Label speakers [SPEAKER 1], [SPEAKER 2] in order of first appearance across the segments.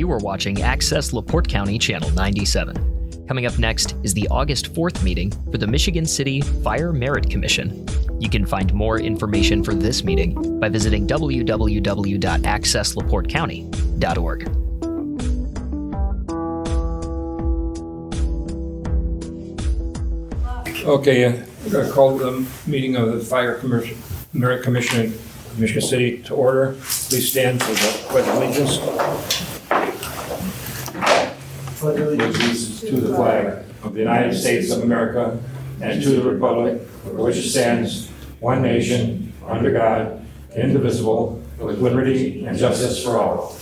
[SPEAKER 1] You are watching Access LaPorte County Channel 97. Coming up next is the August 4th meeting for the Michigan City Fire Merit Commission. You can find more information for this meeting by visiting www.accesslaportecounty.org.
[SPEAKER 2] Okay, we're going to call the meeting of the Fire Merit Commission in Michigan City to order. Please stand for the Pledge of Allegiance. Pledge allegiance to the flag of the United States of America and to the republic for which it stands, one nation, under God, indivisible, with liberty and justice for all.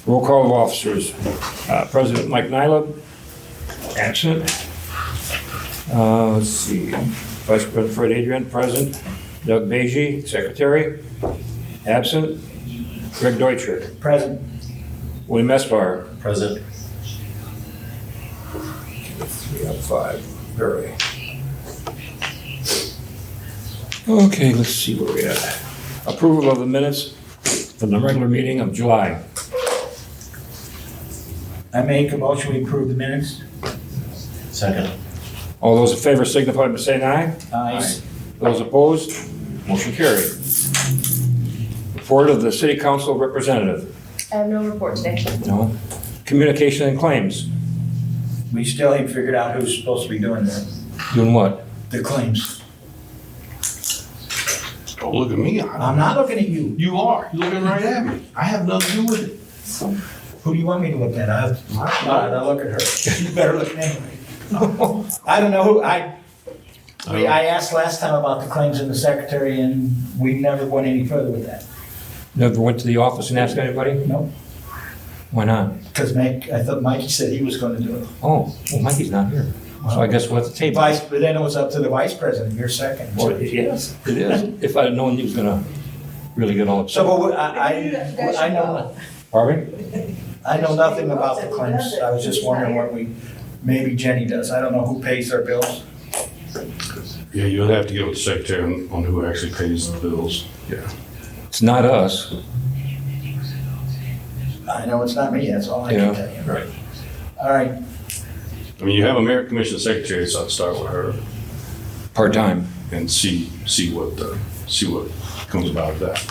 [SPEAKER 2] Roll call of officers. President Mike Nyla, absent. Let's see. Vice President Fred Adrian, present. Doug Beige, secretary, absent. Greg Deutscher,
[SPEAKER 3] Present.
[SPEAKER 2] William Espar,
[SPEAKER 3] Present.
[SPEAKER 2] 3 out of 5. Barely. Okay, let's see where we're at. Approval of the minutes from the regular meeting of July.
[SPEAKER 3] I make a motion, we approve the minutes. Second.
[SPEAKER 2] All those in favor signify by saying aye.
[SPEAKER 3] Aye.
[SPEAKER 2] Those opposed, motion carried. Report of the City Council representative.
[SPEAKER 4] I have no report today.
[SPEAKER 2] No. Communication and claims.
[SPEAKER 3] We still ain't figured out who's supposed to be doing
[SPEAKER 2] Doing what?
[SPEAKER 3] the claims.
[SPEAKER 5] Don't look at me.
[SPEAKER 3] I'm not looking at you.
[SPEAKER 5] You are. You're looking right at me. I have nothing to do with it.
[SPEAKER 3] Who do you want me to look at? All right, I'll look at her. You better look at me. I don't know who, I asked last time about the claims in the secretary and we never went any further with that.
[SPEAKER 2] Never went to the office and asked anybody?
[SPEAKER 3] No,
[SPEAKER 2] Why not?
[SPEAKER 3] because I thought Mikey said he was gonna do it.
[SPEAKER 2] Oh, well, Mikey's not here. So I guess we'll have to table.
[SPEAKER 3] But then it was up to the vice president, you're second.
[SPEAKER 2] Well, yes, it is. If I'd known he was gonna really get all upset.
[SPEAKER 3] So, but I know,
[SPEAKER 2] Pardon?
[SPEAKER 3] I know nothing about the claims. I was just wondering what maybe Jenny does. I don't know who pays their bills.
[SPEAKER 5] Yeah, you'll have to get with the secretary on who actually pays the bills. Yeah.
[SPEAKER 2] It's not us.
[SPEAKER 3] I know it's not me, that's all I can tell you.
[SPEAKER 2] Right.
[SPEAKER 3] All right,
[SPEAKER 5] I mean, you have a merit commission secretary, so I'd start with her
[SPEAKER 2] Part-time.
[SPEAKER 5] and see what comes about that.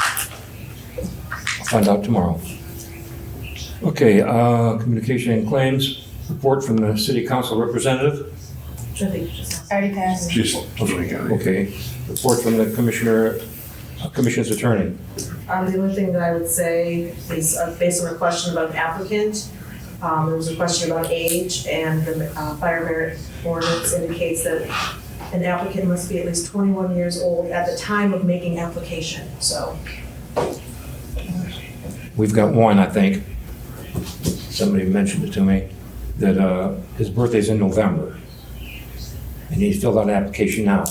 [SPEAKER 2] I'll find out tomorrow. Okay, communication and claims. Report from the City Council representative.
[SPEAKER 4] Already passed.
[SPEAKER 5] She's
[SPEAKER 2] Okay. Report from the Commission's attorney.
[SPEAKER 6] The only thing that I would say is based on a question about an applicant. There was a question about age, and the fire merit ordinance indicates that an applicant must be at least 21 years old at the time of making application, so.
[SPEAKER 2] We've got one, I think. Somebody mentioned it to me, that his birthday's in November. And he filled out an application now.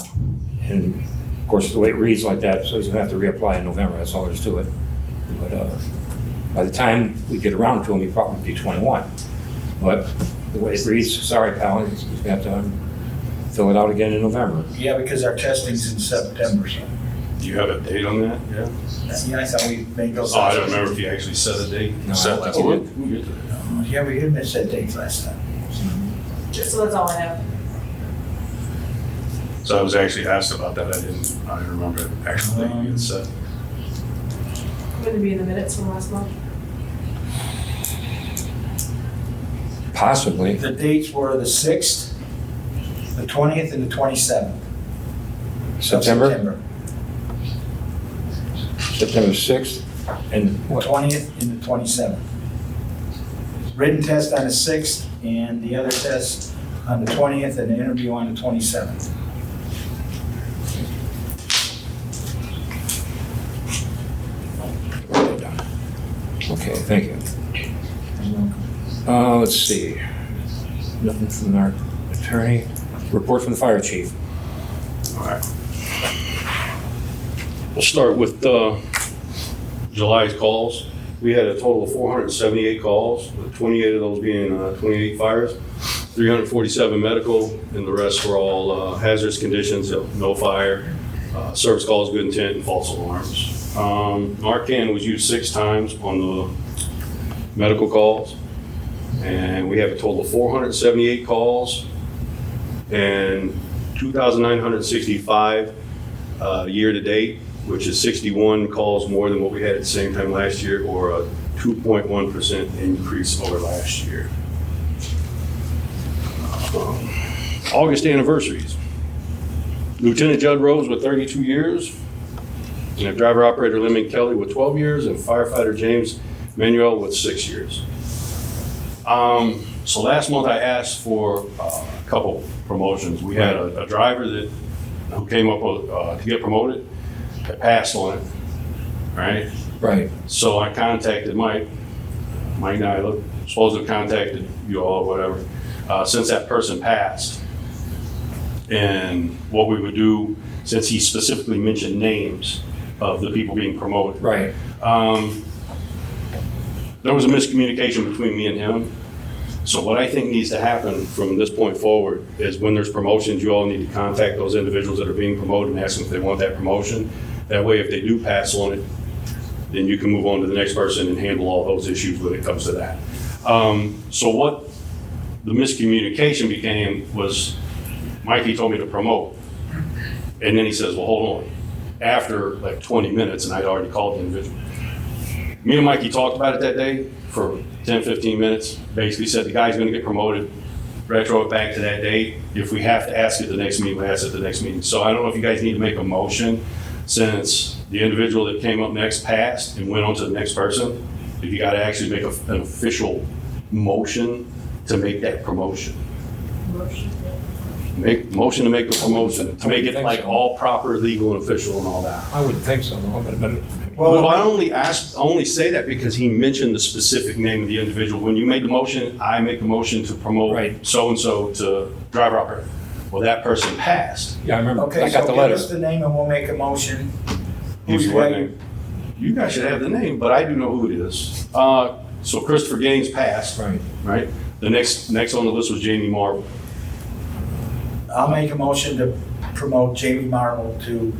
[SPEAKER 2] And of course, the way it reads like that, so he's gonna have to reapply in November, that's all there is to it. But by the time we get around to him, he'll probably be 21. But the way it reads, sorry pal, he's gonna have to fill it out again in November.
[SPEAKER 3] yeah, because our testing's in September, so.
[SPEAKER 5] Do you have a date on that? Yeah.
[SPEAKER 3] Yeah, I thought we made those.
[SPEAKER 5] Oh, I don't remember if you actually set a date.
[SPEAKER 2] No, I
[SPEAKER 5] Set
[SPEAKER 2] don't
[SPEAKER 5] that.
[SPEAKER 2] think you
[SPEAKER 5] Oh,
[SPEAKER 2] did.
[SPEAKER 5] we'll get to that.
[SPEAKER 3] Yeah, we did miss that date last time.
[SPEAKER 6] So that's all I have.
[SPEAKER 5] So I was actually asked about that. I didn't remember it actually being set.
[SPEAKER 6] Going to be in the minutes from last month.
[SPEAKER 2] Possibly.
[SPEAKER 3] The dates were the 6th, the 20th, and the 27th. of
[SPEAKER 2] September 6th, and
[SPEAKER 3] The
[SPEAKER 2] what?
[SPEAKER 3] 20th and the 27th. Written test on the 6th and the other test on the 20th and the interview on the 27th.
[SPEAKER 2] Okay, thank you. Let's see. Nothing from our attorney. Report from the fire chief.
[SPEAKER 5] All right. We'll start with July's calls. We had a total of 478 calls, with 28 of those being 28 fires. 347 medical, and the rest were all hazardous conditions, no fire, service calls, good intent, and false alarms. Narcan was used 6 times on the medical calls, and we have a total of 478 calls and 2,965 year to date, which is 61 calls more than what we had at the same time last year, or a 2.1% increase over last year. August anniversaries. Lieutenant Judd Rose with 32 years, and driver operator Lemon Kelly with 12 years, and firefighter James Manuel with 6 years. So last month I asked for a couple promotions. We had a driver who came up with, to get promoted, that passed on it, right?
[SPEAKER 2] Right.
[SPEAKER 5] So I contacted Mike Nyla, supposed to have contacted you all or whatever, since that person passed. And what we would do, since he specifically mentioned names of the people being promoted.
[SPEAKER 2] Right.
[SPEAKER 5] There was a miscommunication between me and him. So what I think needs to happen from this point forward is when there's promotions, you all need to contact those individuals that are being promoted and ask them if they want that promotion. That way, if they do pass on it, then you can move on to the next person and handle all those issues when it comes to that. So what the miscommunication became was Mikey told me to promote. And then he says, well, hold on. After like 20 minutes, and I'd already called the individual. Me and Mikey talked about it that day for 10, 15 minutes. Basically said the guy's gonna get promoted, retro it back to that date. If we have to ask at the next meeting, we ask at the next meeting. So I don't know if you guys need to make a motion since the individual that came up next passed and went on to the next person. If you gotta actually make an official motion to make that promotion. Make motion to make the promotion, to make it like all proper, legal, and official and all that.
[SPEAKER 2] I wouldn't think so, no, but
[SPEAKER 5] Well, I only say that because he mentioned the specific name of the individual. When you made the motion, I make the motion to promote
[SPEAKER 2] Right.
[SPEAKER 5] so-and-so to driver operator. Well, that person passed.
[SPEAKER 2] yeah, I remember,
[SPEAKER 3] Okay,
[SPEAKER 2] I got
[SPEAKER 3] so
[SPEAKER 2] the
[SPEAKER 3] give
[SPEAKER 2] letter.
[SPEAKER 3] us the name and we'll make a motion.
[SPEAKER 5] Give
[SPEAKER 3] Who's
[SPEAKER 5] you what
[SPEAKER 3] ready?
[SPEAKER 5] name? You guys should have the name, but I do know who it is. So Christopher Gaines passed,
[SPEAKER 2] Right.
[SPEAKER 5] right? The next on the list was Jamie Marble.
[SPEAKER 3] I'll make a motion to promote Jamie Marble to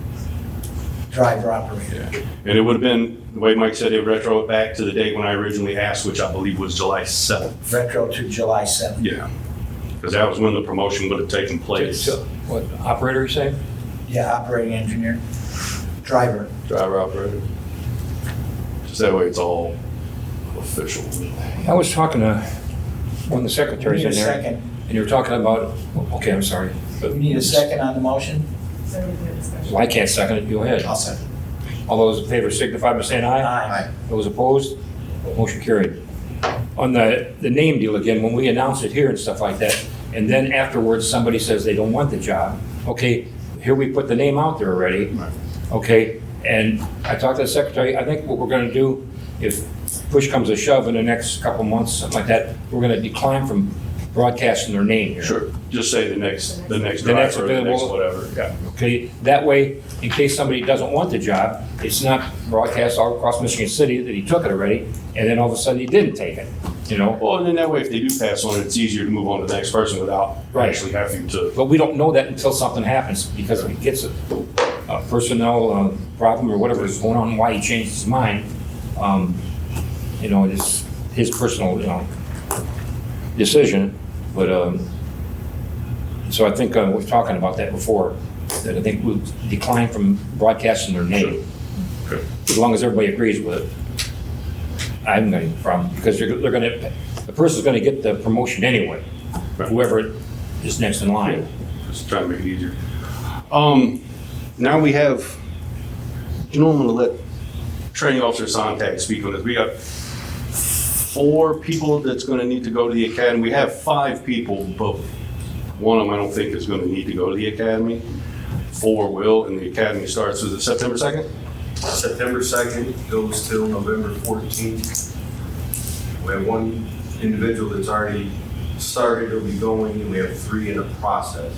[SPEAKER 3] driver operator.
[SPEAKER 5] And it would have been, the way Mike said, it would retro it back to the date when I originally asked, which I believe was July 7th.
[SPEAKER 3] Retro to July 7th.
[SPEAKER 5] Yeah. Because that was when the promotion would have taken place.
[SPEAKER 2] So, what, operator you say?
[SPEAKER 3] Yeah, operating engineer, driver.
[SPEAKER 5] Driver operator. Just that way it's all official.
[SPEAKER 2] I was talking to one of the secretaries
[SPEAKER 3] We
[SPEAKER 2] in
[SPEAKER 3] need a
[SPEAKER 2] there,
[SPEAKER 3] second.
[SPEAKER 2] and you were talking about, okay, I'm sorry.
[SPEAKER 3] We need a second on the motion?
[SPEAKER 6] So we can have discussion.
[SPEAKER 2] Well, I can't second it, go ahead.
[SPEAKER 3] second.
[SPEAKER 2] All those in favor signify by saying aye.
[SPEAKER 3] Aye.
[SPEAKER 2] Those opposed, motion carried. On the name deal again, when we announce it here and stuff like that, and then afterwards somebody says they don't want the job, okay, here we put the name out there already,
[SPEAKER 5] Right.
[SPEAKER 2] okay, and I talked to the secretary, I think what we're gonna do, if push comes to shove in the next couple months, something like that, we're gonna decline from broadcasting their name here.
[SPEAKER 5] Sure. Just say the next
[SPEAKER 2] The next
[SPEAKER 5] driver, the next
[SPEAKER 2] available-
[SPEAKER 5] whatever. Yeah.
[SPEAKER 2] Okay, that way, in case somebody doesn't want the job, it's not broadcast all across Michigan City that he took it already, and then all of a sudden he didn't take it, you know?
[SPEAKER 5] Well, and then that way if they do pass on it, it's easier to move on to the next person without
[SPEAKER 2] Right.
[SPEAKER 5] actually having to.
[SPEAKER 2] But we don't know that until something happens, because if he gets a personnel problem or whatever is going on, why he changed his mind, you know, it's his personal, you know, decision. But, so I think we're talking about that before, that I think we'll decline from broadcasting their name,
[SPEAKER 5] Okay.
[SPEAKER 2] as long as everybody agrees with it. I haven't got any problem, because they're gonna, the person's gonna get the promotion anyway,
[SPEAKER 5] Right.
[SPEAKER 2] whoever is next in line.
[SPEAKER 5] Just trying to make it easier. Now we have, you know, I'm gonna let training officer Sontag speak on this. We got 4 people that's gonna need to go to the academy. We have 5 people, but one of them I don't think is gonna need to go to the academy. 4 will, and the academy starts, is it September 2nd?
[SPEAKER 7] September 2nd goes till November 14th. We have 1 individual that's already started or be going, and we have 3 in the process.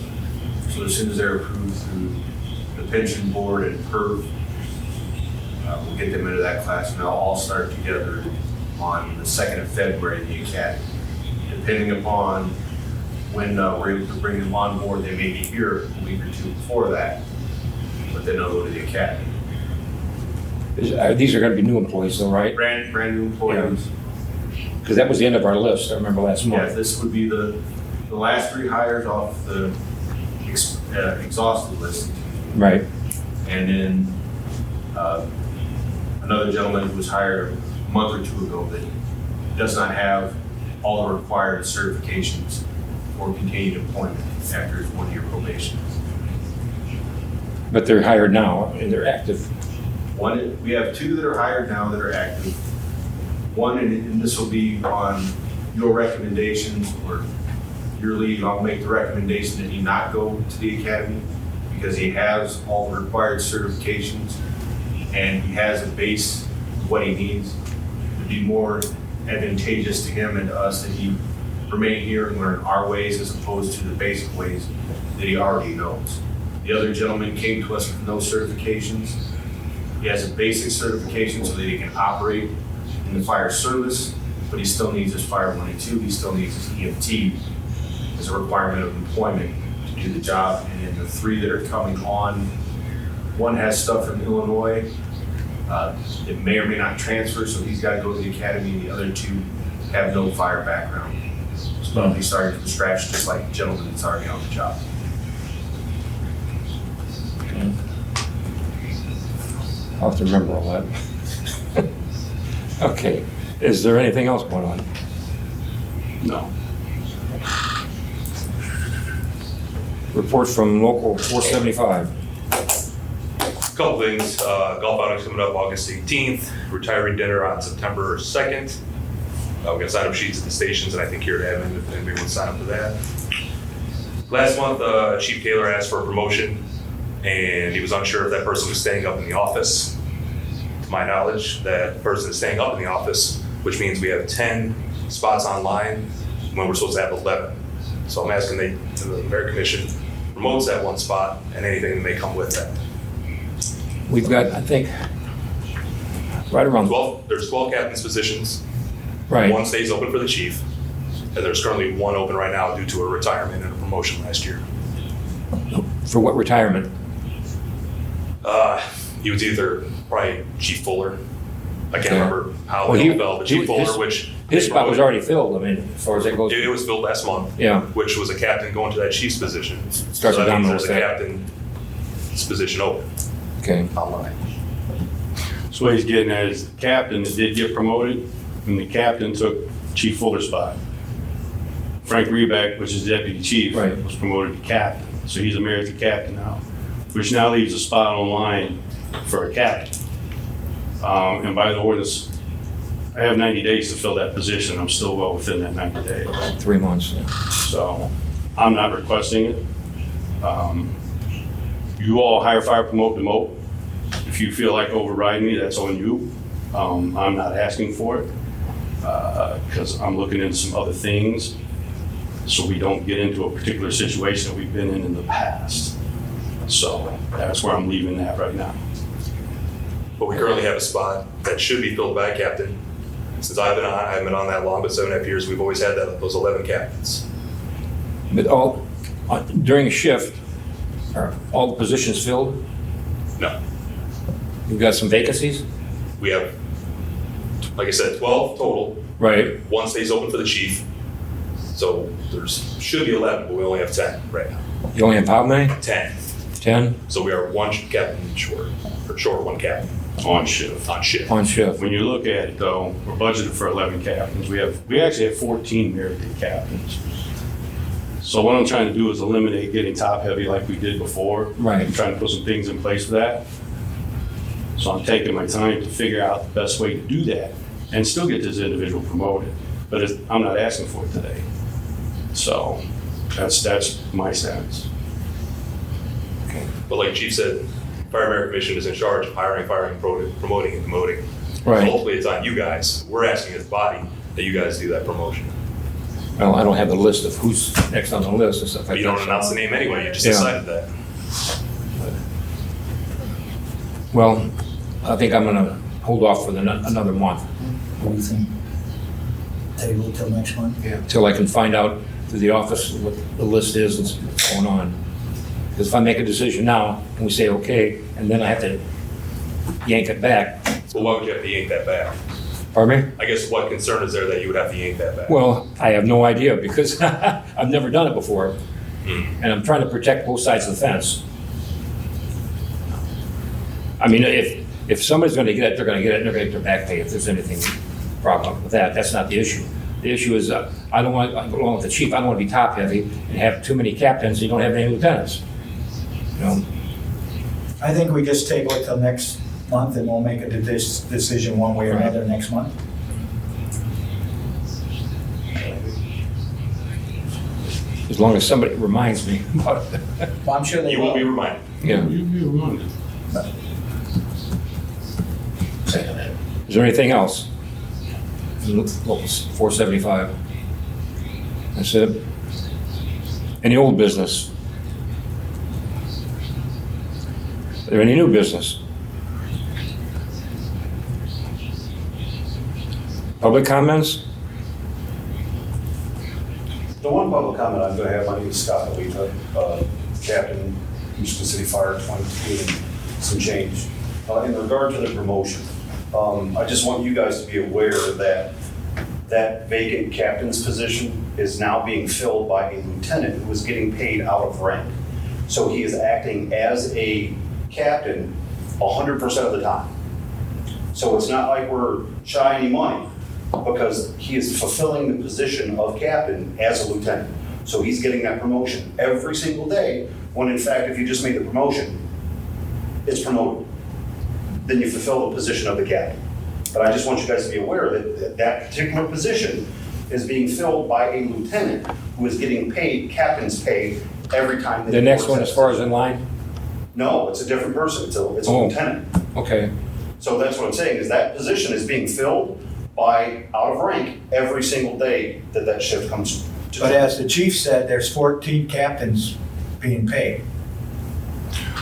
[SPEAKER 7] So as soon as they're approved through the pension board and PERF, we'll get them into that class, and they'll all start together on the 2nd of February in the academy. Depending upon when we're able to bring them on board, they may be here a week or two before that, but then they'll go to the academy.
[SPEAKER 2] These are gonna be new employees though, right?
[SPEAKER 7] Brand new employees.
[SPEAKER 2] Because that was the end of our list, I remember last
[SPEAKER 7] Yeah,
[SPEAKER 2] month.
[SPEAKER 7] this would be the last 3 hires off the exhausted list.
[SPEAKER 2] Right.
[SPEAKER 7] And then another gentleman who was hired a month or 2 ago that does not have all the required certifications for continued employment after his 1-year probation.
[SPEAKER 2] But they're hired now and they're active.
[SPEAKER 7] We have 2 that are hired now that are active. One, and this will be on your recommendations or your lead, I'll make the recommendation that he not go to the academy because he has all the required certifications and he has a base of what he needs. It'd be more advantageous to him and to us that he remain here and learn our ways as opposed to the basic ways that he already knows. The other gentleman came to us with no certifications. He has a basic certification so that he can operate in the fire service, but he still needs his Fire 182, he still needs his EMT as a requirement of employment to do the job. And then the 3 that are coming on, one has stuff from Illinois. It may or may not transfer, so he's got to go to the academy. The other 2 have no fire background. So they'll be starting from scratch, just like the gentleman that's already on the job.
[SPEAKER 2] I'll have to remember all that. Okay, is there anything else going on?
[SPEAKER 5] No.
[SPEAKER 2] Report from local 475.
[SPEAKER 8] Couple things, golf outing's coming up August 18th, retiree dinner on September 2nd. We're gonna sign up sheets at the stations, and I think here at admin if anybody wants to sign up for that. Last month, Chief Kaler asked for a promotion, and he was unsure if that person was staying up in the office. To my knowledge, that person is staying up in the office, which means we have 10 spots online when we're supposed to have 11. So I'm asking the Merit Commission promotes that 1 spot and anything that may come with that.
[SPEAKER 2] We've got, I think, right around
[SPEAKER 8] 12, there's 12 captain's positions.
[SPEAKER 2] Right.
[SPEAKER 8] 1 stays open for the chief, and there's currently 1 open right now due to a retirement and a promotion last year.
[SPEAKER 2] For what retirement?
[SPEAKER 8] He was either probably Chief Fuller. I can't
[SPEAKER 2] Okay.
[SPEAKER 8] remember how
[SPEAKER 2] Well,
[SPEAKER 8] it
[SPEAKER 2] he-
[SPEAKER 8] all fell, but
[SPEAKER 2] he-
[SPEAKER 8] Chief Fuller,
[SPEAKER 2] his-
[SPEAKER 8] which
[SPEAKER 2] His spot was already filled, I mean, as far as that goes.
[SPEAKER 8] it was filled last month.
[SPEAKER 2] Yeah.
[SPEAKER 8] Which was a captain going to that chief's position.
[SPEAKER 2] Starts
[SPEAKER 8] so
[SPEAKER 2] with
[SPEAKER 8] that means
[SPEAKER 2] domino
[SPEAKER 8] there's a
[SPEAKER 2] effect.
[SPEAKER 8] captain's position open
[SPEAKER 2] Okay.
[SPEAKER 8] online.
[SPEAKER 5] So what he's getting at is the captain that did get promoted, and the captain took Chief Fuller's spot. Frank Reback, which is deputy chief,
[SPEAKER 2] Right.
[SPEAKER 5] was promoted to captain. So he's a merited captain now, which now leaves a spot online for a captain. And by the ordinance, I have 90 days to fill that position. I'm still well within that 90 days.
[SPEAKER 2] 3 months. Yeah.
[SPEAKER 5] So I'm not requesting it. You all hire, fire, promote, demote. If you feel like overriding me, that's on you. I'm not asking for it because I'm looking into some other things so we don't get into a particular situation that we've been in the past. So that's where I'm leaving that right now.
[SPEAKER 8] But we currently have a spot that should be filled by a captain. Since I haven't been on that long, but 7.5 years, we've always had those 11 captains.
[SPEAKER 2] But during a shift, are all the positions filled?
[SPEAKER 8] No,
[SPEAKER 2] You've got some vacancies?
[SPEAKER 8] we have, like I said, 12 total.
[SPEAKER 2] Right.
[SPEAKER 8] 1 stays open for the chief. So should be 11, but we only have 10 right now.
[SPEAKER 2] You only have how many?
[SPEAKER 8] 10.
[SPEAKER 2] 10
[SPEAKER 8] So we are 1 captain short, or short 1 captain
[SPEAKER 5] On shift.
[SPEAKER 8] on shift.
[SPEAKER 2] on shift.
[SPEAKER 5] When you look at it though, we're budgeted for 11 captains. We actually have 14 merited captains. So what I'm trying to do is eliminate getting top heavy like we did before.
[SPEAKER 2] Right.
[SPEAKER 5] I'm trying to put some things in place for that. So I'm taking my time to figure out the best way to do that and still get this individual promoted. But I'm not asking for it today. So that's my stance.
[SPEAKER 8] But like Chief said, Fire Merit Commission is in charge of hiring, firing, promoting, and demoting.
[SPEAKER 2] Right.
[SPEAKER 8] So ultimately, it's on you guys. We're asking as a body that you guys do that promotion.
[SPEAKER 2] Well, I don't have the list of who's next on the list and stuff
[SPEAKER 8] But
[SPEAKER 2] like
[SPEAKER 8] you
[SPEAKER 2] that.
[SPEAKER 8] don't announce the name anyway, you just
[SPEAKER 2] Yeah.
[SPEAKER 8] decided that.
[SPEAKER 2] Well, I think I'm gonna hold off for another month
[SPEAKER 3] What do you think? Table till next month?
[SPEAKER 2] till I can find out to the office what the list is and what's going on. Because if I make a decision now, and we say, okay, and then I have to yank it back,
[SPEAKER 8] Well, why would you have to yank that back?
[SPEAKER 2] pardon me?
[SPEAKER 8] I guess what concern is there that you would have to yank that back?
[SPEAKER 2] Well, I have no idea because I've never done it before. And I'm trying to protect both sides of the fence. I mean, if somebody's gonna get it, they're gonna get it, and they're gonna get their back pay if there's anything problem with that. That's not the issue. The issue is, I don't want, along with the chief, I don't want to be top heavy and have too many captains and you don't have any lieutenants. You know,
[SPEAKER 3] I think we just table it till next month and we'll make a decision one way or another next month.
[SPEAKER 2] as long as somebody reminds me about it.
[SPEAKER 3] Well, I'm sure they
[SPEAKER 8] You won't be
[SPEAKER 3] will.
[SPEAKER 8] reminded.
[SPEAKER 2] Yeah.
[SPEAKER 5] You'll be reminded.
[SPEAKER 2] Is there anything else? Local 475. That's it. Any old business? Is there any new business? Public comments?
[SPEAKER 9] The one public comment I'm going to have, my name is Scott Alita, Captain, Houston City Fire 22, and some change. In regard to the promotion, I just want you guys to be aware that that vacant captain's position is now being filled by a lieutenant who is getting paid out of rank. So he is acting as a captain 100% of the time. So it's not like we're shy any money, because he is fulfilling the position of captain as a lieutenant. So he's getting that promotion every single day, when in fact, if you just made the promotion, it's promoted. Then you fulfill the position of the captain. But I just want you guys to be aware that that particular position is being filled by a lieutenant who is getting paid captain's pay every time. that
[SPEAKER 2] The
[SPEAKER 9] he
[SPEAKER 2] next
[SPEAKER 9] works
[SPEAKER 2] one
[SPEAKER 9] at
[SPEAKER 2] as far as in line?
[SPEAKER 9] No, it's a different person. It's a
[SPEAKER 2] Oh.
[SPEAKER 9] lieutenant.
[SPEAKER 2] Okay.
[SPEAKER 9] So that's what I'm saying, is that position is being filled by out of rank every single day that that shift comes to.
[SPEAKER 3] But as the chief said, there's 14 captains being paid.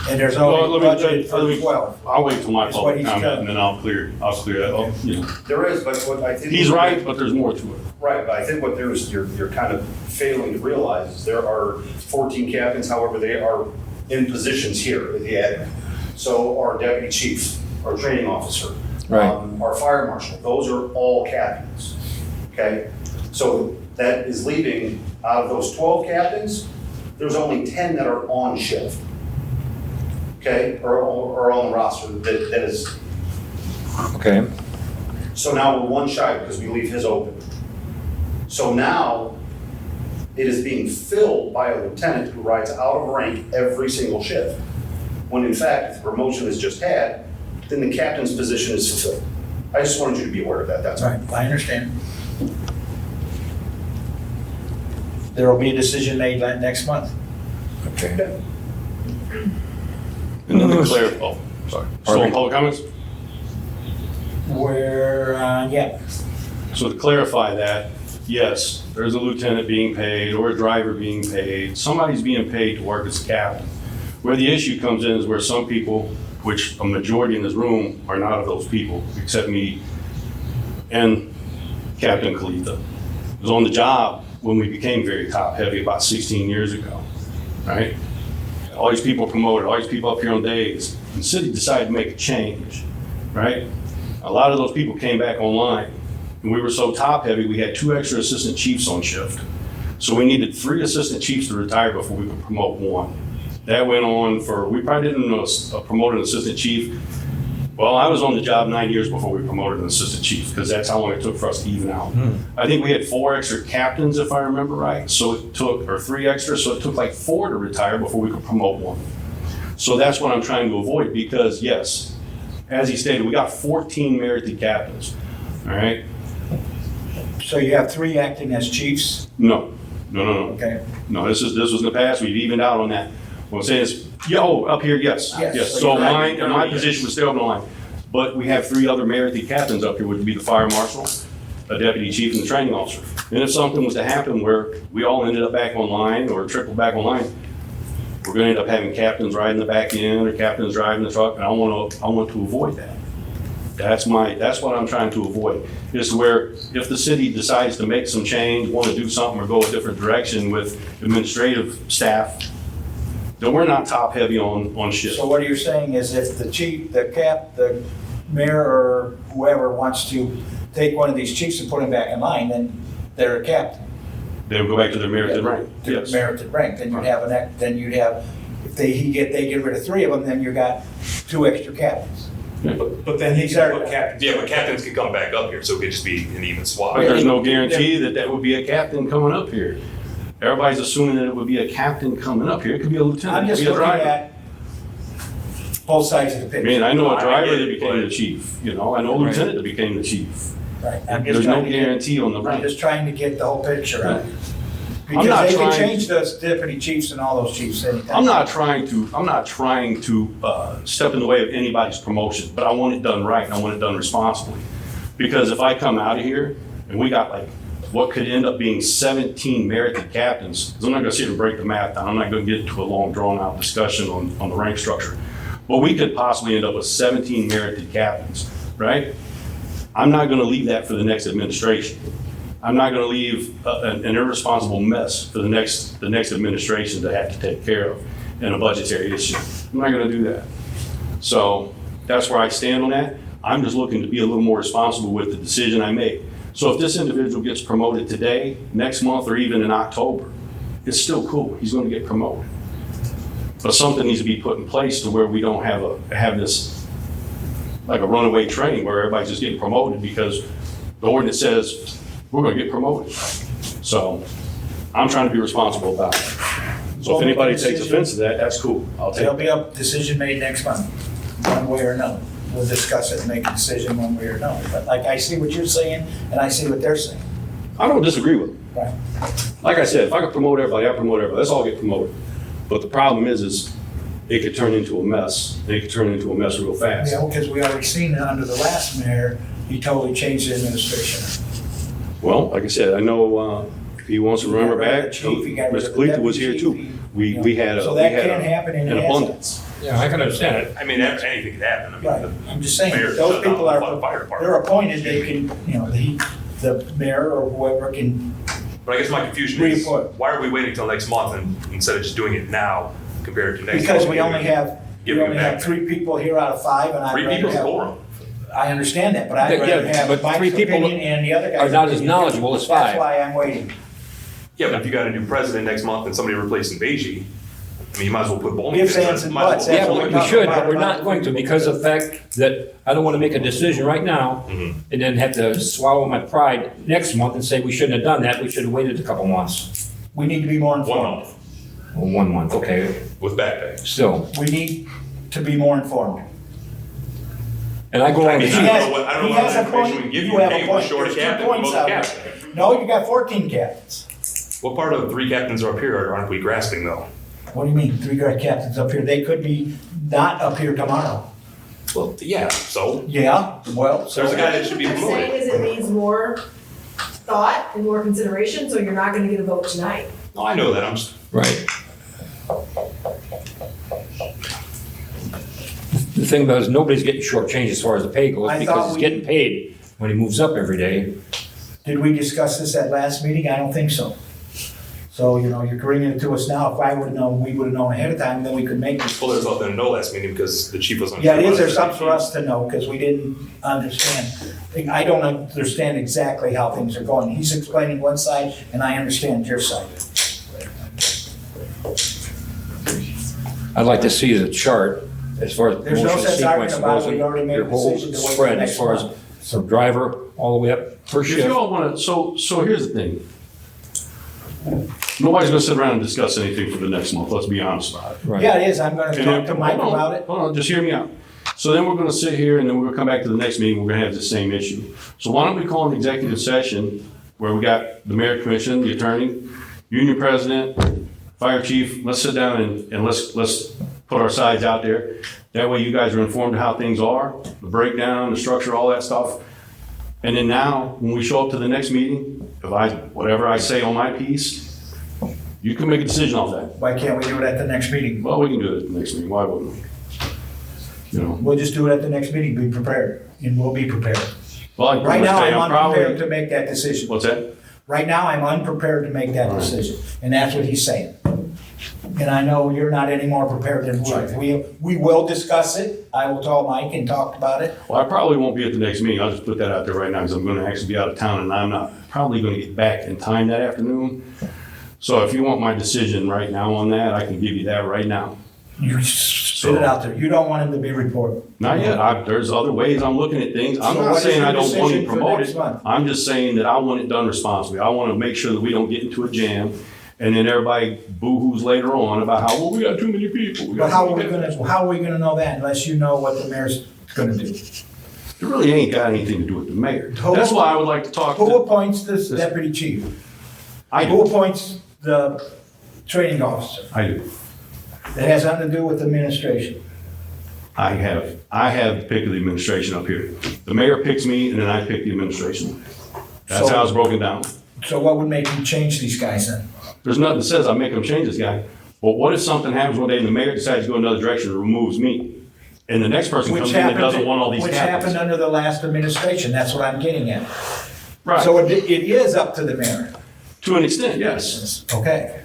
[SPEAKER 3] And there's only budgeted for 12.
[SPEAKER 5] I'll wait till my
[SPEAKER 3] That's what
[SPEAKER 5] public
[SPEAKER 3] he's
[SPEAKER 5] comment
[SPEAKER 3] done.
[SPEAKER 5] and then I'll clear that up, you know.
[SPEAKER 9] There is, but what I think.
[SPEAKER 5] He's right, but there's more to it.
[SPEAKER 9] Right, but I think what you're kind of failing to realize is there are 14 captains, however, they are in positions here at the admin. So our deputy chief, our training officer,
[SPEAKER 2] Right.
[SPEAKER 9] our fire marshal, those are all captains, okay? So that is leaving, out of those 12 captains, there's only 10 that are on shift, okay? Or on the roster that is,
[SPEAKER 2] Okay.
[SPEAKER 9] so now we're one shy because we leave his open. So now it is being filled by a lieutenant who rides out of rank every single shift. When in fact, if the promotion is just had, then the captain's position is fulfilled. I just wanted you to be aware of that, that's all.
[SPEAKER 3] Right, I understand. There will be a decision made next month.
[SPEAKER 2] Okay.
[SPEAKER 5] And then to clarify, oh, sorry. Still in public comments?
[SPEAKER 3] Yeah.
[SPEAKER 5] So to clarify that, yes, there's a lieutenant being paid or a driver being paid. Somebody's being paid to work as a captain. Where the issue comes in is where some people, which a majority in this room are not of those people, except me and Captain Kalita, was on the job when we became very top heavy about 16 years ago, right? All these people promoted, all these people up here on days. And the city decided to make a change, right? A lot of those people came back online. And we were so top heavy, we had 2 extra assistant chiefs on shift. So we needed 3 assistant chiefs to retire before we could promote 1. That went on for, we probably didn't promote an assistant chief. Well, I was on the job 9 years before we promoted an assistant chief, because that's how long it took for us to even out. I think we had 4 extra captains, if I remember right. So it took, or 3 extra, so it took like 4 to retire before we could promote 1. So that's what I'm trying to avoid, because yes, as he stated, we got 14 merited captains, all right?
[SPEAKER 3] So you have 3 acting as chiefs,
[SPEAKER 5] No.
[SPEAKER 3] okay?
[SPEAKER 5] No, this was in the past, we've evened out on that. What I'm saying is, up here, yes.
[SPEAKER 3] Yes.
[SPEAKER 5] So
[SPEAKER 3] So
[SPEAKER 5] my
[SPEAKER 3] you're
[SPEAKER 5] position was still on the line. But we have 3 other merited captains up here, which would be the fire marshal, a deputy chief, and the training officer. And if something was to happen where we all ended up back online or tripled back online, we're gonna end up having captains riding the back end or captains driving the truck, and I want to avoid that. That's what I'm trying to avoid, is where if the city decides to make some change, want to do something or go a different direction with administrative staff, then we're not top heavy on shit.
[SPEAKER 3] So what you're saying is if the chief, the mayor or whoever wants to take one of these chiefs and put him back in line, then they're a captain.
[SPEAKER 5] They would go back to their merited rank.
[SPEAKER 3] Their
[SPEAKER 5] Yes.
[SPEAKER 3] merited rank, then you'd have, if they get rid of 3 of them, then you got 2 extra captains.
[SPEAKER 8] But then
[SPEAKER 3] These are-
[SPEAKER 8] Yeah, but captains can come back up here, so it could just be an even swap.
[SPEAKER 5] But there's no guarantee that would be a captain coming up here. Everybody's assuming that it would be a captain coming up here. It could be a lieutenant,
[SPEAKER 3] I'm
[SPEAKER 5] it could
[SPEAKER 3] just
[SPEAKER 5] be a
[SPEAKER 3] looking
[SPEAKER 5] driver.
[SPEAKER 3] at both sides of the
[SPEAKER 5] I
[SPEAKER 3] picture.
[SPEAKER 5] mean, I know a
[SPEAKER 8] I
[SPEAKER 5] driver
[SPEAKER 8] get
[SPEAKER 5] that
[SPEAKER 8] it,
[SPEAKER 5] became
[SPEAKER 8] but-
[SPEAKER 5] the chief, I know a lieutenant that became the chief.
[SPEAKER 3] Right. I'm just
[SPEAKER 5] There's no
[SPEAKER 3] trying to get-
[SPEAKER 5] guarantee on the
[SPEAKER 3] I'm
[SPEAKER 5] rank.
[SPEAKER 3] just trying to get the whole picture out.
[SPEAKER 5] I'm
[SPEAKER 3] Because
[SPEAKER 5] not
[SPEAKER 3] they can
[SPEAKER 5] trying-
[SPEAKER 3] change those deputy chiefs and all those chiefs anytime.
[SPEAKER 5] I'm not trying to step in the way of anybody's promotion, but I want it done right and I want it done responsibly. Because if I come out of here and we got like what could end up being 17 merited captains, because I'm not gonna sit and break the math down, I'm not gonna get into a long drawn out discussion on the rank structure. But we could possibly end up with 17 merited captains, right? I'm not gonna leave that for the next administration. I'm not gonna leave an irresponsible mess for the next administration to have to take care of in a budgetary issue. I'm not gonna do that. So that's where I stand on that. I'm just looking to be a little more responsible with the decision I make. So if this individual gets promoted today, next month, or even in October, it's still cool. He's gonna get promoted. But something needs to be put in place to where we don't have this, like a runaway train where everybody's just getting promoted because the ordinance says we're gonna get promoted. So I'm trying to be responsible about it. So if anybody takes offense to that, that's cool. I'll take
[SPEAKER 3] There'll
[SPEAKER 5] it.
[SPEAKER 3] be a decision made next month, one way or another. We'll discuss it and make a decision one way or another. But like, I see what you're saying, and I see what they're saying.
[SPEAKER 5] I don't disagree with them.
[SPEAKER 3] Right.
[SPEAKER 5] Like I said, if I could promote everybody, I promote everybody. Let's all get promoted. But the problem is it could turn into a mess. It could turn into a mess real fast.
[SPEAKER 3] Yeah, because we already seen it under the last mayor, he totally changed the administration.
[SPEAKER 5] Well, like I said, I know if he wants to remember
[SPEAKER 3] He got rid of
[SPEAKER 5] back,
[SPEAKER 3] the chief, he got rid
[SPEAKER 5] Mr.
[SPEAKER 3] of the
[SPEAKER 5] Cleaver was
[SPEAKER 3] deputy
[SPEAKER 5] here too.
[SPEAKER 3] chief,
[SPEAKER 5] We had a
[SPEAKER 3] So
[SPEAKER 5] we
[SPEAKER 3] that
[SPEAKER 5] had
[SPEAKER 3] can happen and
[SPEAKER 5] an
[SPEAKER 3] it has.
[SPEAKER 5] abundance.
[SPEAKER 10] Yeah, I can understand it.
[SPEAKER 8] I mean, anything could happen. I mean,
[SPEAKER 3] Right,
[SPEAKER 8] the
[SPEAKER 3] I'm just saying,
[SPEAKER 8] mayor
[SPEAKER 3] those
[SPEAKER 8] shut down
[SPEAKER 3] people
[SPEAKER 8] the
[SPEAKER 3] are,
[SPEAKER 8] fire department.
[SPEAKER 3] they're appointed, they can, the mayor or whoever can,
[SPEAKER 8] But I guess my confusion is,
[SPEAKER 3] Reappoint.
[SPEAKER 8] why are we waiting till next month instead of just doing it now compared to next month?
[SPEAKER 3] because we only have
[SPEAKER 8] Giving it back.
[SPEAKER 3] 3 people here out of 5, and I'd
[SPEAKER 8] 3
[SPEAKER 3] rather
[SPEAKER 8] people's a
[SPEAKER 3] have.
[SPEAKER 8] quorum.
[SPEAKER 3] I understand that, but I'd
[SPEAKER 10] Yeah,
[SPEAKER 3] rather have
[SPEAKER 10] but
[SPEAKER 3] Mike's
[SPEAKER 10] 3 people
[SPEAKER 3] opinion and the other guy's
[SPEAKER 10] are not as
[SPEAKER 3] opinion.
[SPEAKER 10] knowledgeable as 5.
[SPEAKER 3] That's why I'm waiting.
[SPEAKER 8] Yeah, but if you got a new president next month and somebody replacing Beige, I mean, you might as well put bowling.
[SPEAKER 3] Ifs,
[SPEAKER 8] pins
[SPEAKER 3] ands,
[SPEAKER 8] in.
[SPEAKER 3] and
[SPEAKER 8] Might as
[SPEAKER 3] buts.
[SPEAKER 8] well
[SPEAKER 10] Yeah,
[SPEAKER 8] put
[SPEAKER 3] what
[SPEAKER 10] we
[SPEAKER 8] bowling
[SPEAKER 3] we're
[SPEAKER 10] should,
[SPEAKER 3] talking
[SPEAKER 10] but we're
[SPEAKER 3] about.
[SPEAKER 10] not going to because of the fact that I don't want to make a decision right now and then have to swallow my pride next month and say we shouldn't have done that. We should have waited a couple months.
[SPEAKER 3] We need to be more
[SPEAKER 8] 1
[SPEAKER 3] informed.
[SPEAKER 8] month
[SPEAKER 10] Well, 1 month, okay.
[SPEAKER 8] with back pay.
[SPEAKER 10] Still.
[SPEAKER 3] We need to be more informed.
[SPEAKER 10] And I go
[SPEAKER 8] I
[SPEAKER 10] on
[SPEAKER 8] mean,
[SPEAKER 10] the
[SPEAKER 8] I
[SPEAKER 3] He
[SPEAKER 8] don't
[SPEAKER 3] has-
[SPEAKER 8] know what
[SPEAKER 3] he has a
[SPEAKER 8] information we
[SPEAKER 3] point.
[SPEAKER 8] can give
[SPEAKER 3] You
[SPEAKER 8] you.
[SPEAKER 3] have a
[SPEAKER 8] Hey, we're
[SPEAKER 3] point.
[SPEAKER 8] short a
[SPEAKER 3] There's 2
[SPEAKER 8] captain, we
[SPEAKER 3] points
[SPEAKER 8] vote
[SPEAKER 3] out
[SPEAKER 8] captain.
[SPEAKER 3] there. No, you got 14 captains.
[SPEAKER 8] What part of 3 captains are up here aren't we grasping though?
[SPEAKER 3] What do you mean, 3 great captains up here? They could be not up here tomorrow.
[SPEAKER 8] Well, yeah, so
[SPEAKER 3] Yeah, well,
[SPEAKER 8] there's a guy that should be
[SPEAKER 6] What I'm saying
[SPEAKER 8] promoted.
[SPEAKER 6] is it needs more thought and more consideration, so you're not gonna get a vote tonight.
[SPEAKER 8] No, I know that, I'm just,
[SPEAKER 10] Right. The thing about it is nobody's getting shortchanged as far as the pay goes
[SPEAKER 3] I
[SPEAKER 10] because
[SPEAKER 3] thought
[SPEAKER 10] he's
[SPEAKER 3] we-
[SPEAKER 10] getting paid when he moves up every day.
[SPEAKER 3] did we discuss this at last meeting? I don't think so. So, you're bringing it to us now. If I would have known, we would have known ahead of time, then we could make this.
[SPEAKER 8] well, there's nothing to know last meeting because the chief was on.
[SPEAKER 3] Yeah, is there something for us to know, because we didn't understand. I don't understand exactly how things are going. He's explaining one side, and I understand your side.
[SPEAKER 10] I'd like to see the chart as far as
[SPEAKER 3] There's no
[SPEAKER 10] motion
[SPEAKER 3] sense arguing
[SPEAKER 10] sequence
[SPEAKER 3] about it.
[SPEAKER 10] goes and
[SPEAKER 3] We already made
[SPEAKER 10] your
[SPEAKER 3] a
[SPEAKER 10] whole
[SPEAKER 3] decision to wait till
[SPEAKER 10] spread
[SPEAKER 3] next
[SPEAKER 10] as far as
[SPEAKER 3] month.
[SPEAKER 10] from driver all the way up per
[SPEAKER 5] If
[SPEAKER 10] shift.
[SPEAKER 5] you all want to, so here's the thing. Nobody's going to sit around and discuss anything for the next month, let's be honest about it.
[SPEAKER 10] Right.
[SPEAKER 3] Yeah, it is. I'm gonna
[SPEAKER 5] And
[SPEAKER 3] talk
[SPEAKER 5] then-
[SPEAKER 3] to Mike
[SPEAKER 5] hold on,
[SPEAKER 3] about it.
[SPEAKER 5] Hold on, just hear me out. So then we're gonna sit here and then we're gonna come back to the next meeting, we're gonna have the same issue. So why don't we call an executive session where we got the mayor commission, the attorney, union president, fire chief, let's sit down and let's put our sides out there. That way you guys are informed of how things are, the breakdown, the structure, all that stuff. And then now, when we show up to the next meeting, whatever I say on my piece, you can make a decision off that.
[SPEAKER 3] Why can't we do it at the next meeting?
[SPEAKER 5] Well, we can do it at the next meeting, why wouldn't we? you know.
[SPEAKER 3] We'll just do it at the next meeting, be prepared, and we'll be prepared.
[SPEAKER 5] Well, I
[SPEAKER 3] Right now, I'm unprepared to
[SPEAKER 5] probably,
[SPEAKER 3] make that decision.
[SPEAKER 5] what's that?
[SPEAKER 3] Right now, I'm unprepared to make that decision, and that's what he's saying. And I know you're not any more prepared than we will discuss it. I will tell Mike and talk about it.
[SPEAKER 5] Well, I probably won't be at the next meeting. I'll just put that out there right now because I'm going to actually be out of town and I'm not probably going to get back in time that afternoon. So if you want my decision right now on that, I can give you that right now.
[SPEAKER 3] You spit it out there. You don't want him to be reported.
[SPEAKER 5] Not yet. There's other ways I'm looking at things. I'm
[SPEAKER 3] So
[SPEAKER 5] not
[SPEAKER 3] what is
[SPEAKER 5] saying
[SPEAKER 3] your
[SPEAKER 5] I don't want
[SPEAKER 3] decision
[SPEAKER 5] it
[SPEAKER 3] for
[SPEAKER 5] promoted.
[SPEAKER 3] next month?
[SPEAKER 5] I'm just saying that I want it done responsibly. I want to make sure that we don't get into a jam and then everybody boo-hoos later on about how, well, we got too many people. We got
[SPEAKER 3] But how
[SPEAKER 5] too
[SPEAKER 3] are we
[SPEAKER 5] many
[SPEAKER 3] gonna know that unless you know what the mayor's gonna do?
[SPEAKER 5] It really ain't got anything to do with the mayor.
[SPEAKER 3] Who-
[SPEAKER 5] That's why I would like to talk
[SPEAKER 3] Who
[SPEAKER 5] to,
[SPEAKER 3] appoints this deputy chief?
[SPEAKER 5] I
[SPEAKER 3] Who
[SPEAKER 5] do,
[SPEAKER 3] appoints the training officer?
[SPEAKER 5] I do.
[SPEAKER 3] It has nothing to do with administration.
[SPEAKER 5] I have pick of the administration up here. The mayor picks me and then I pick the administration. That's
[SPEAKER 3] So-
[SPEAKER 5] how it's broken down.
[SPEAKER 3] So what would make you change these guys then?
[SPEAKER 5] There's nothing that says I make them change this guy. But what if something happens one day and the mayor decides to go another direction and removes me? And the next person comes in that doesn't want all these
[SPEAKER 3] Which happened
[SPEAKER 5] captains.
[SPEAKER 3] under the last administration, that's what I'm getting at.
[SPEAKER 5] Right,
[SPEAKER 3] So it is up to the mayor.
[SPEAKER 5] to an extent, yes.
[SPEAKER 3] Okay,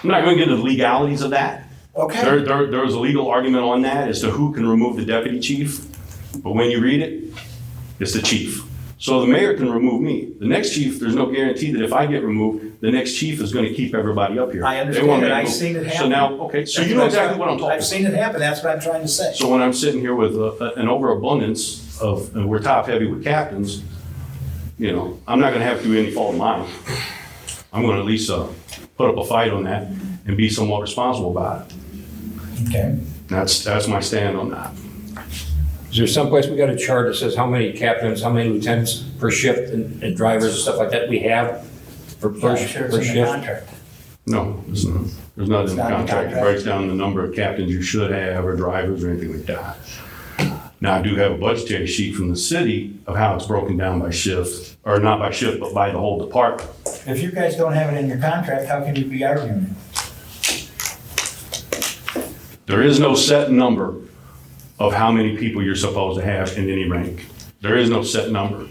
[SPEAKER 5] I'm not going to get into the legalities of that.
[SPEAKER 3] okay.
[SPEAKER 5] There was a legal argument on that as to who can remove the deputy chief. But when you read it, it's the chief. So the mayor can remove me. The next chief, there's no guarantee that if I get removed, the next chief is going to keep everybody up here.
[SPEAKER 3] I
[SPEAKER 5] They
[SPEAKER 3] understand
[SPEAKER 5] wanna
[SPEAKER 3] it,
[SPEAKER 5] make
[SPEAKER 3] I've
[SPEAKER 5] moves.
[SPEAKER 3] seen it happen.
[SPEAKER 5] So now, okay, so you know exactly what I'm talking about.
[SPEAKER 3] I've seen it happen, that's what I'm trying to say.
[SPEAKER 5] So when I'm sitting here with an overabundance of, and we're top heavy with captains, you know, I'm not gonna have to do any fault of mine. I'm gonna at least put up a fight on that and be somewhat responsible about it.
[SPEAKER 3] Okay.
[SPEAKER 5] That's my stand on that.
[SPEAKER 10] Is there someplace we got a chart that says how many captains, how many lieutenants per shift and drivers and stuff like that we have per
[SPEAKER 3] Yeah, I'm sure it's in the
[SPEAKER 10] shift?
[SPEAKER 3] contract.
[SPEAKER 5] No, there's not. There's nothing in the
[SPEAKER 3] not in the
[SPEAKER 5] contract that
[SPEAKER 3] contract?
[SPEAKER 5] breaks down the number of captains you should have or drivers or anything like that. Now, I do have a budgetary sheet from the city of how it's broken down by shift, or not by shift, but by the whole department.
[SPEAKER 3] If you guys don't have it in your contract, how can you be arguing?
[SPEAKER 5] There is no set number of how many people you're supposed to have in any rank. There is no set number.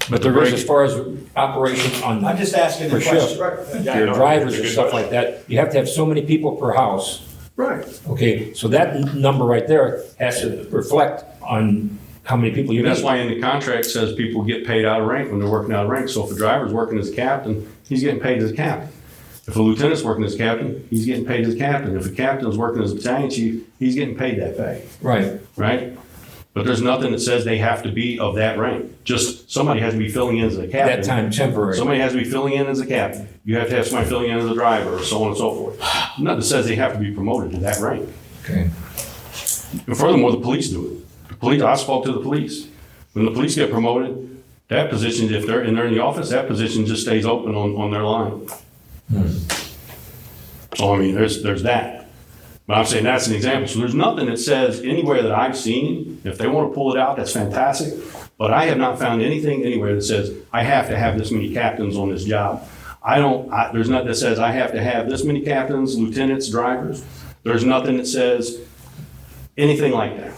[SPEAKER 10] But there is as far as operation on
[SPEAKER 3] I'm just asking the
[SPEAKER 10] per shift.
[SPEAKER 3] question.
[SPEAKER 10] Your drivers and stuff like that, you have to have so many people per house.
[SPEAKER 5] Right.
[SPEAKER 10] Okay, so that number right there has to reflect on how many people you
[SPEAKER 5] And
[SPEAKER 10] need.
[SPEAKER 5] that's why in the contract says people get paid out of rank when they're working out of rank. So if a driver's working as a captain, he's getting paid as a captain. If a lieutenant's working as a captain, he's getting paid as a captain. If a captain's working as a battalion chief, he's getting paid that pay,
[SPEAKER 10] Right.
[SPEAKER 5] right? But there's nothing that says they have to be of that rank. Just somebody has to be filling in as a captain.
[SPEAKER 10] That time temporary.
[SPEAKER 5] Somebody has to be filling in as a captain. You have to have somebody filling in as a driver, or so on and so forth. Nothing says they have to be promoted to that rank.
[SPEAKER 10] Okay.
[SPEAKER 5] And furthermore, the police do it. The police, I spoke to the police. When the police get promoted, that position, if they're in the office, that position just stays open on their line. So, I mean, there's that. But I'm saying that's an example. So there's nothing that says anywhere that I've seen, if they want to pull it out, that's fantastic. But I have not found anything anywhere that says, I have to have this many captains on this job. There's nothing that says I have to have this many captains, lieutenants, drivers. There's nothing that says anything like that.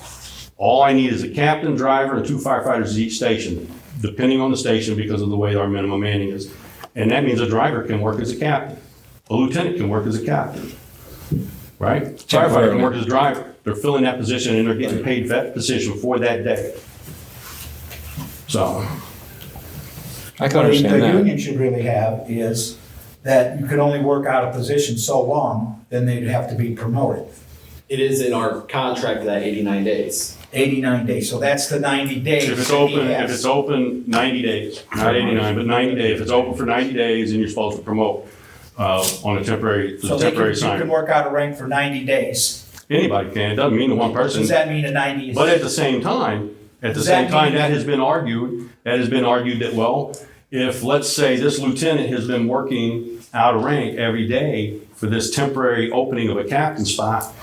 [SPEAKER 5] All I need is a captain, driver, and 2 firefighters at each station, depending on the station because of the way our minimum manning is. And that means a driver can work as a captain. A lieutenant can work as a captain, right? Firefighter can work as a driver. They're filling that position and they're getting paid that position for that day. So,
[SPEAKER 10] I can
[SPEAKER 3] What
[SPEAKER 10] understand
[SPEAKER 3] the
[SPEAKER 10] that.
[SPEAKER 3] union should really have is that you could only work out a position so long, then they'd have to be promoted.
[SPEAKER 11] It is in our contract that 89 days.
[SPEAKER 3] 89 days, so that's the 90 days.
[SPEAKER 5] if it's
[SPEAKER 3] that he
[SPEAKER 5] open,
[SPEAKER 3] has.
[SPEAKER 5] 90 days, not 89, but 90 days. If it's open for 90 days, then you're supposed to promote on a temporary
[SPEAKER 3] So
[SPEAKER 5] temporary
[SPEAKER 3] you can
[SPEAKER 5] assignment.
[SPEAKER 3] work out a rank for 90 days.
[SPEAKER 5] Anybody can. It doesn't mean the one person.
[SPEAKER 3] Does that mean a 90 is?
[SPEAKER 5] But at the same time,
[SPEAKER 3] Does that mean-
[SPEAKER 5] that has been argued that, well, if, let's say, this lieutenant has been working out of rank every day for this temporary opening of a captain spot,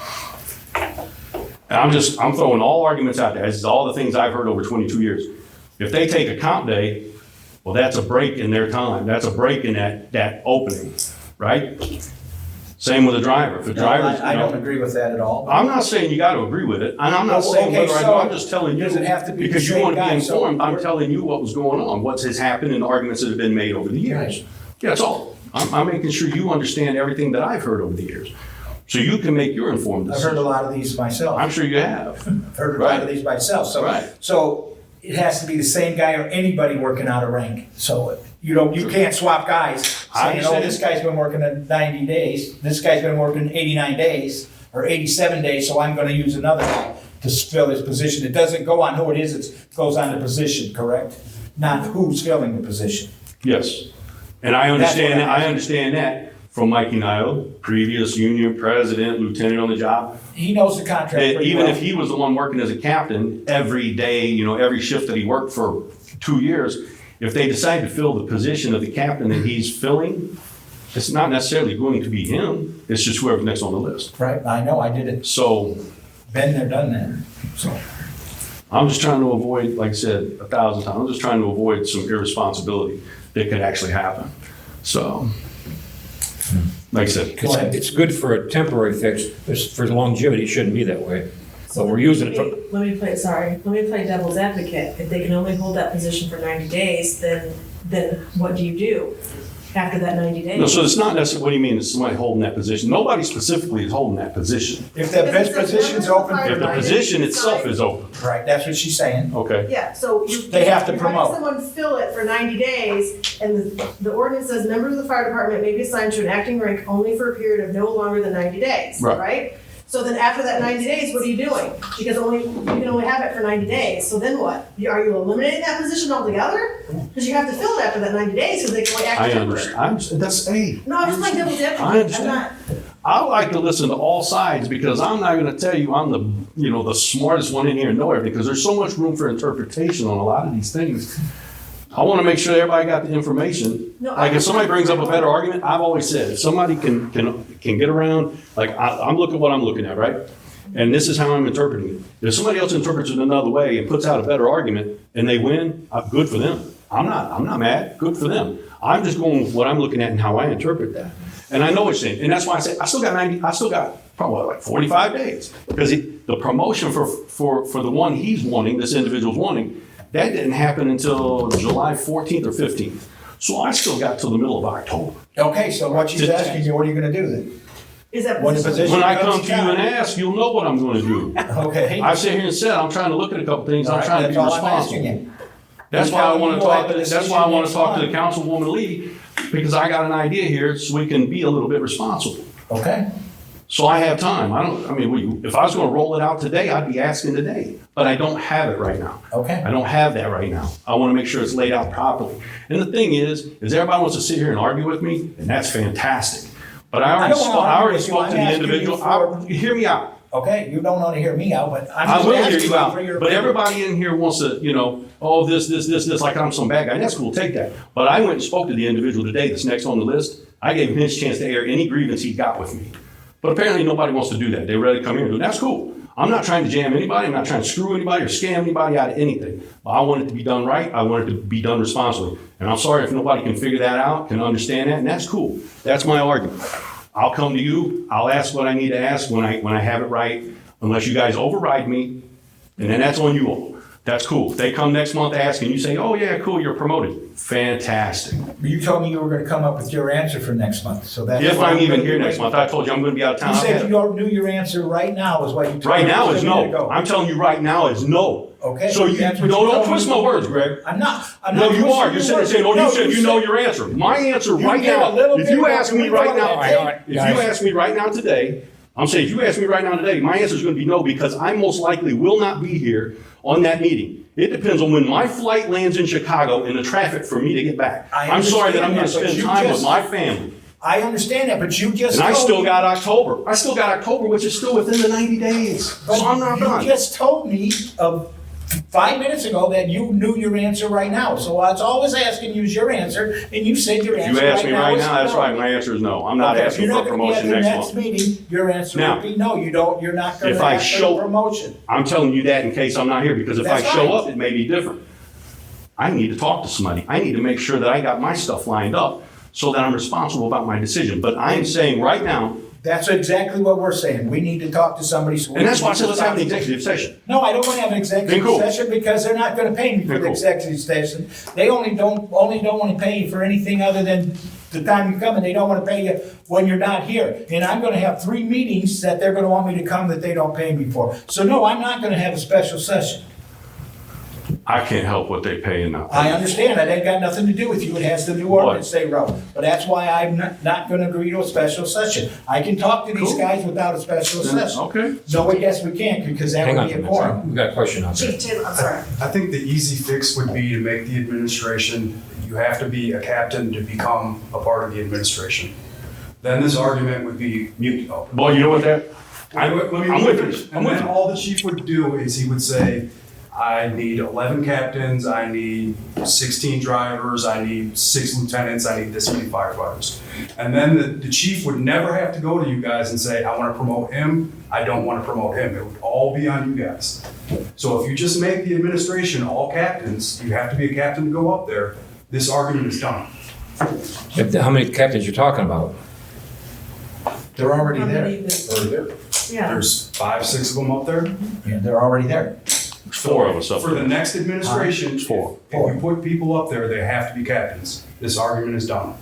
[SPEAKER 5] and I'm throwing all arguments out there. This is all the things I've heard over 22 years. If they take a comp day, well, that's a break in their time. That's a break in that opening, right? Same with a driver. If a driver's,
[SPEAKER 3] I don't agree with that at all.
[SPEAKER 5] I'm not saying you gotta agree with it, and I'm not
[SPEAKER 3] Well,
[SPEAKER 5] saying
[SPEAKER 3] okay,
[SPEAKER 5] whether I do,
[SPEAKER 3] so
[SPEAKER 5] I'm just telling you.
[SPEAKER 3] does it have to be the
[SPEAKER 5] Because you
[SPEAKER 3] same
[SPEAKER 5] wanna be
[SPEAKER 3] guy? So
[SPEAKER 5] informed, I'm
[SPEAKER 3] we're-
[SPEAKER 5] telling you what was going on, what has happened and the arguments that have been made over the years.
[SPEAKER 3] Right.
[SPEAKER 5] Yeah, that's all. I'm making sure you understand everything that I've heard over the years, so you can make your informed
[SPEAKER 3] I've heard a
[SPEAKER 5] decision.
[SPEAKER 3] lot of these myself.
[SPEAKER 5] I'm sure you have.
[SPEAKER 3] I've heard a lot of these myself.
[SPEAKER 5] Right.
[SPEAKER 3] So it has to be the same guy or anybody working out of rank. So you can't swap guys
[SPEAKER 5] I
[SPEAKER 3] saying, oh,
[SPEAKER 5] understand.
[SPEAKER 3] this guy's been working 90 days, this guy's been working 89 days or 87 days, so I'm gonna use another guy to fill his position. It doesn't go on who it is, it goes on the position, correct? Not who's filling the position.
[SPEAKER 5] Yes, and I understand that from Mikey Nile, previous union president, lieutenant on the job.
[SPEAKER 3] He knows the contract
[SPEAKER 5] That
[SPEAKER 3] pretty
[SPEAKER 5] even
[SPEAKER 3] well.
[SPEAKER 5] if he was the one working as a captain every day, every shift that he worked for 2 years, if they decide to fill the position of the captain that he's filling, it's not necessarily going to be him, it's just whoever's next on the list.
[SPEAKER 3] Right, I know, I did it.
[SPEAKER 5] So
[SPEAKER 3] Been there, done that, so.
[SPEAKER 5] I'm just trying to avoid, like I said 1,000 times, I'm just trying to avoid some irresponsibility that could actually happen. So, like I said,
[SPEAKER 10] It's good for a temporary fix, but for longevity, it shouldn't be that way. So we're using it for,
[SPEAKER 6] Let me play devil's advocate. If they can only hold that position for 90 days, then what do you do after that 90 days?
[SPEAKER 5] no, so it's not necessarily, what do you mean, it's somebody holding that position? Nobody specifically is holding that position.
[SPEAKER 3] If the best position's open
[SPEAKER 5] If
[SPEAKER 3] for
[SPEAKER 5] the
[SPEAKER 3] 90
[SPEAKER 5] position itself is open,
[SPEAKER 3] right, that's what she's saying.
[SPEAKER 5] okay.
[SPEAKER 6] Yeah, so
[SPEAKER 3] They have to
[SPEAKER 6] you're
[SPEAKER 3] promote.
[SPEAKER 6] having someone fill it for 90 days, and the ordinance says members of the fire department may be assigned to an acting rank only for a period of no longer than 90 days,
[SPEAKER 5] Right.
[SPEAKER 6] right? So then after that 90 days, what are you doing? Because you can only have it for 90 days, so then what? Are you eliminating that position altogether? Because you have to fill it after that 90 days, because they can only act
[SPEAKER 5] I
[SPEAKER 6] temporary.
[SPEAKER 5] understand, that's, hey,
[SPEAKER 6] No, I'm just playing devil's advocate.
[SPEAKER 5] I understand.
[SPEAKER 6] I'm not.
[SPEAKER 5] I like to listen to all sides because I'm not gonna tell you I'm the smartest one in here and know everything, because there's so much room for interpretation on a lot of these things. I wanna make sure everybody got the information.
[SPEAKER 6] No,
[SPEAKER 5] Like if somebody brings up a better argument, I've always said, if somebody can get around, like I'm looking at what I'm looking at, right? And this is how I'm interpreting it. If somebody else interprets it another way and puts out a better argument and they win, good for them. I'm not mad, good for them. I'm just going with what I'm looking at and how I interpret that. And I know what you're saying, and that's why I say, I still got probably like 45 days. Because the promotion for the one he's wanting, this individual's wanting, that didn't happen until July 14th or 15th. So I still got till the middle of October.
[SPEAKER 3] Okay, so what she's asking you, what are you gonna do then?
[SPEAKER 6] Is that
[SPEAKER 3] When the
[SPEAKER 6] position?
[SPEAKER 3] position
[SPEAKER 5] When I
[SPEAKER 3] comes
[SPEAKER 5] come to you and
[SPEAKER 3] down.
[SPEAKER 5] ask, you'll know what I'm gonna do.
[SPEAKER 3] Okay.
[SPEAKER 5] I sit here and said, I'm trying to look at a couple things, I'm
[SPEAKER 3] All right,
[SPEAKER 5] trying to be
[SPEAKER 3] that's all I'm asking
[SPEAKER 5] responsible.
[SPEAKER 3] you.
[SPEAKER 5] That's
[SPEAKER 3] You
[SPEAKER 5] why I
[SPEAKER 3] tell me
[SPEAKER 5] wanna
[SPEAKER 3] you'll have
[SPEAKER 5] talk,
[SPEAKER 3] a
[SPEAKER 5] that's why I
[SPEAKER 3] decision
[SPEAKER 5] wanna
[SPEAKER 3] next
[SPEAKER 5] talk to the
[SPEAKER 3] month.
[SPEAKER 5] Councilwoman Lee, because I got an idea here so we can be a little bit responsible.
[SPEAKER 3] Okay,
[SPEAKER 5] So I have time. If I was gonna roll it out today, I'd be asking today, but I don't have it right now.
[SPEAKER 3] okay.
[SPEAKER 5] I don't have that right now. I want to make sure it's laid out properly. And the thing is everybody wants to sit here and argue with me, and that's fantastic. But I already
[SPEAKER 3] don't wanna argue
[SPEAKER 5] already
[SPEAKER 3] with you.
[SPEAKER 5] spoke
[SPEAKER 3] I'm
[SPEAKER 5] to the
[SPEAKER 3] asking you
[SPEAKER 5] individual.
[SPEAKER 3] for-
[SPEAKER 5] Hear me out.
[SPEAKER 3] Okay, you don't wanna hear me out, but I'm
[SPEAKER 5] I
[SPEAKER 3] just
[SPEAKER 5] will hear
[SPEAKER 3] asking
[SPEAKER 5] you
[SPEAKER 3] you
[SPEAKER 5] out.
[SPEAKER 3] for your
[SPEAKER 5] But
[SPEAKER 3] opinion.
[SPEAKER 5] everybody in here wants to, this, like I'm some bad guy. And that's cool, take that. But I went and spoke to the individual today that's next on the list. I gave him his chance to air any grievance he got with me. But apparently nobody wants to do that. They're ready to come here and do it. That's cool. I'm not trying to jam anybody. I'm not trying to screw anybody or scam anybody out of anything. But I want it to be done right. I want it to be done responsibly. And I'm sorry if nobody can figure that out, can understand that, and that's cool. That's my argument. I'll come to you. I'll ask what I need to ask when I have it right, unless you guys override me, and then that's on you all. That's cool. If they come next month asking, you say, oh yeah, cool, you're promoted. Fantastic.
[SPEAKER 3] You told me you were gonna come up with your answer for next month, so that's.
[SPEAKER 5] If
[SPEAKER 3] why
[SPEAKER 5] I'm
[SPEAKER 3] we're
[SPEAKER 5] even
[SPEAKER 3] gonna
[SPEAKER 5] here
[SPEAKER 3] be
[SPEAKER 5] next
[SPEAKER 3] waiting.
[SPEAKER 5] month, I told you I'm gonna be out of
[SPEAKER 3] You
[SPEAKER 5] town.
[SPEAKER 3] said you already knew your answer right now is what you told me.
[SPEAKER 5] Right now is
[SPEAKER 3] just a minute
[SPEAKER 5] no.
[SPEAKER 3] ago.
[SPEAKER 5] I'm telling you right now is no.
[SPEAKER 3] Okay,
[SPEAKER 5] So you
[SPEAKER 3] that's what you
[SPEAKER 5] don't
[SPEAKER 3] told
[SPEAKER 5] twist
[SPEAKER 3] me.
[SPEAKER 5] my words, Greg.
[SPEAKER 3] I'm not
[SPEAKER 5] No, you
[SPEAKER 3] twisting
[SPEAKER 5] are. You
[SPEAKER 3] your
[SPEAKER 5] said,
[SPEAKER 3] words.
[SPEAKER 5] you
[SPEAKER 3] No,
[SPEAKER 5] said you know
[SPEAKER 3] said-
[SPEAKER 5] your answer. My answer
[SPEAKER 3] You
[SPEAKER 5] right
[SPEAKER 3] gave
[SPEAKER 5] now,
[SPEAKER 3] a little
[SPEAKER 5] if
[SPEAKER 3] bit
[SPEAKER 5] you
[SPEAKER 3] more.
[SPEAKER 5] ask
[SPEAKER 3] Can
[SPEAKER 5] me
[SPEAKER 3] we go
[SPEAKER 5] right
[SPEAKER 3] on
[SPEAKER 5] now,
[SPEAKER 3] that tape?
[SPEAKER 5] if you ask me right now today, I'm saying if you ask me right now today, my answer is going to be no, because I most likely will not be here on that meeting. It depends on when my flight lands in Chicago and the traffic for me to get back.
[SPEAKER 3] I
[SPEAKER 5] I'm sorry that I'm going to
[SPEAKER 3] understand that, but
[SPEAKER 5] spend
[SPEAKER 3] you
[SPEAKER 5] time with
[SPEAKER 3] just-
[SPEAKER 5] my family.
[SPEAKER 3] I understand that, but you just.
[SPEAKER 5] And I
[SPEAKER 3] told
[SPEAKER 5] still
[SPEAKER 3] me-
[SPEAKER 5] got October. I still got October, which is still within the 90 days.
[SPEAKER 3] But
[SPEAKER 5] So I'm not
[SPEAKER 3] you
[SPEAKER 5] done.
[SPEAKER 3] just told me 5 minutes ago that you knew your answer right now. So I was always asking you is your answer, and you said your
[SPEAKER 5] If
[SPEAKER 3] answer
[SPEAKER 5] you ask me right
[SPEAKER 3] is
[SPEAKER 5] now, that's
[SPEAKER 3] no.
[SPEAKER 5] right. My answer is no. I'm not
[SPEAKER 3] Okay, if
[SPEAKER 5] asking
[SPEAKER 3] you're
[SPEAKER 5] for a
[SPEAKER 3] not gonna be at
[SPEAKER 5] promotion
[SPEAKER 3] the
[SPEAKER 5] next month.
[SPEAKER 3] meeting, your answer
[SPEAKER 5] Now,
[SPEAKER 3] would be no. You're not going
[SPEAKER 5] if
[SPEAKER 3] to
[SPEAKER 5] I
[SPEAKER 3] ask for
[SPEAKER 5] show-
[SPEAKER 3] a promotion.
[SPEAKER 5] I'm telling you that in case I'm not here, because if I
[SPEAKER 3] That's
[SPEAKER 5] show
[SPEAKER 3] right.
[SPEAKER 5] up, it may be different. I need to talk to somebody. I need to make sure that I got my stuff lined up so that I'm responsible about my decision. But I'm saying right now,
[SPEAKER 3] That's exactly what we're saying. We need to talk to somebody. So we
[SPEAKER 5] And that's why I
[SPEAKER 3] can-
[SPEAKER 5] said let's have an executive session.
[SPEAKER 3] No, I don't want to have an executive
[SPEAKER 5] Then cool.
[SPEAKER 3] session because they're not going to pay me for
[SPEAKER 5] Then
[SPEAKER 3] the
[SPEAKER 5] cool.
[SPEAKER 3] executive session. They only don't want to pay you for anything other than the time you come, and they don't want to pay you when you're not here. And I'm going to have 3 meetings that they're going to want me to come that they don't pay me for. So no, I'm not going to have a special session.
[SPEAKER 5] I can't help what they pay and not pay.
[SPEAKER 3] I understand, that ain't got nothing to do with you, it has the new ordinance they wrote. But that's why I'm not gonna agree to a special session. I can talk to these
[SPEAKER 5] Cool.
[SPEAKER 3] guys without a special session.
[SPEAKER 5] Okay.
[SPEAKER 3] No, I guess we can't, because that
[SPEAKER 10] Hang
[SPEAKER 3] would
[SPEAKER 10] on
[SPEAKER 3] be
[SPEAKER 10] a
[SPEAKER 3] a
[SPEAKER 10] minute,
[SPEAKER 3] quorum.
[SPEAKER 10] we got a question out there.
[SPEAKER 6] Chief Taylor, I'm sorry.
[SPEAKER 12] I think the easy fix would be to make the administration, you have to be a captain to become a part of the administration. Then this argument would be mute. Oh.
[SPEAKER 5] Boy, you know what that?
[SPEAKER 12] Let me
[SPEAKER 5] I'm with
[SPEAKER 12] finish.
[SPEAKER 5] you. I'm
[SPEAKER 12] And
[SPEAKER 5] with
[SPEAKER 12] then
[SPEAKER 5] you.
[SPEAKER 12] all the chief would do is he would say, I need 11 captains, I need 16 drivers, I need 6 lieutenants, I need this many firefighters. And then the chief would never have to go to you guys and say, I want to promote him, I don't want to promote him. It would all be on you guys. So if you just make the administration all captains, you have to be a captain to go up there, this argument is done.
[SPEAKER 10] How many captains you talking about?
[SPEAKER 3] They're already
[SPEAKER 6] How
[SPEAKER 3] there.
[SPEAKER 6] many would- Yeah,
[SPEAKER 12] There's 5, 6 of them up there.
[SPEAKER 3] Yeah, they're already there.
[SPEAKER 5] 4 of us up
[SPEAKER 12] For the
[SPEAKER 5] there.
[SPEAKER 12] next administration,
[SPEAKER 5] Four.
[SPEAKER 12] if you put people up there, they have to be captains. This argument is done.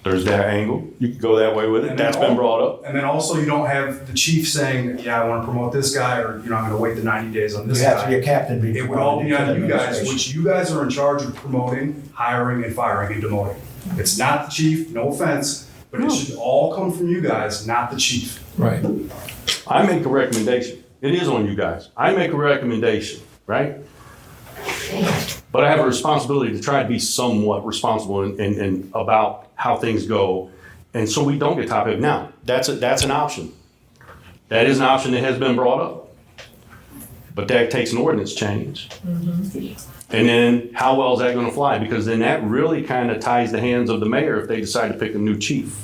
[SPEAKER 5] There's that angle. You could go that way with it.
[SPEAKER 12] And
[SPEAKER 5] That's
[SPEAKER 12] then
[SPEAKER 5] been brought up.
[SPEAKER 12] And then also you don't have the chief saying, yeah, I want to promote this guy, or, you know, I'm going to wait the 90 days on
[SPEAKER 3] You
[SPEAKER 12] this
[SPEAKER 3] have to be a
[SPEAKER 12] guy.
[SPEAKER 3] captain. to be
[SPEAKER 12] It would all be
[SPEAKER 3] promoted to
[SPEAKER 12] on
[SPEAKER 3] the
[SPEAKER 12] you guys,
[SPEAKER 3] administration.
[SPEAKER 12] which you guys are in charge of promoting, hiring, and firing and demoting. It's not the chief, no offense, but it should all come from you guys, not the chief.
[SPEAKER 10] Right.
[SPEAKER 5] I make a recommendation. It is on you guys. I make a recommendation, right? But I have a responsibility to try to be somewhat responsible and about how things go. And so we don't get top heavy. Now, that's an option. That is an option that has been brought up. But that takes an ordinance change. And then how well is that gonna fly? Because then that really kind of ties the hands of the mayor if they decide to pick a new chief.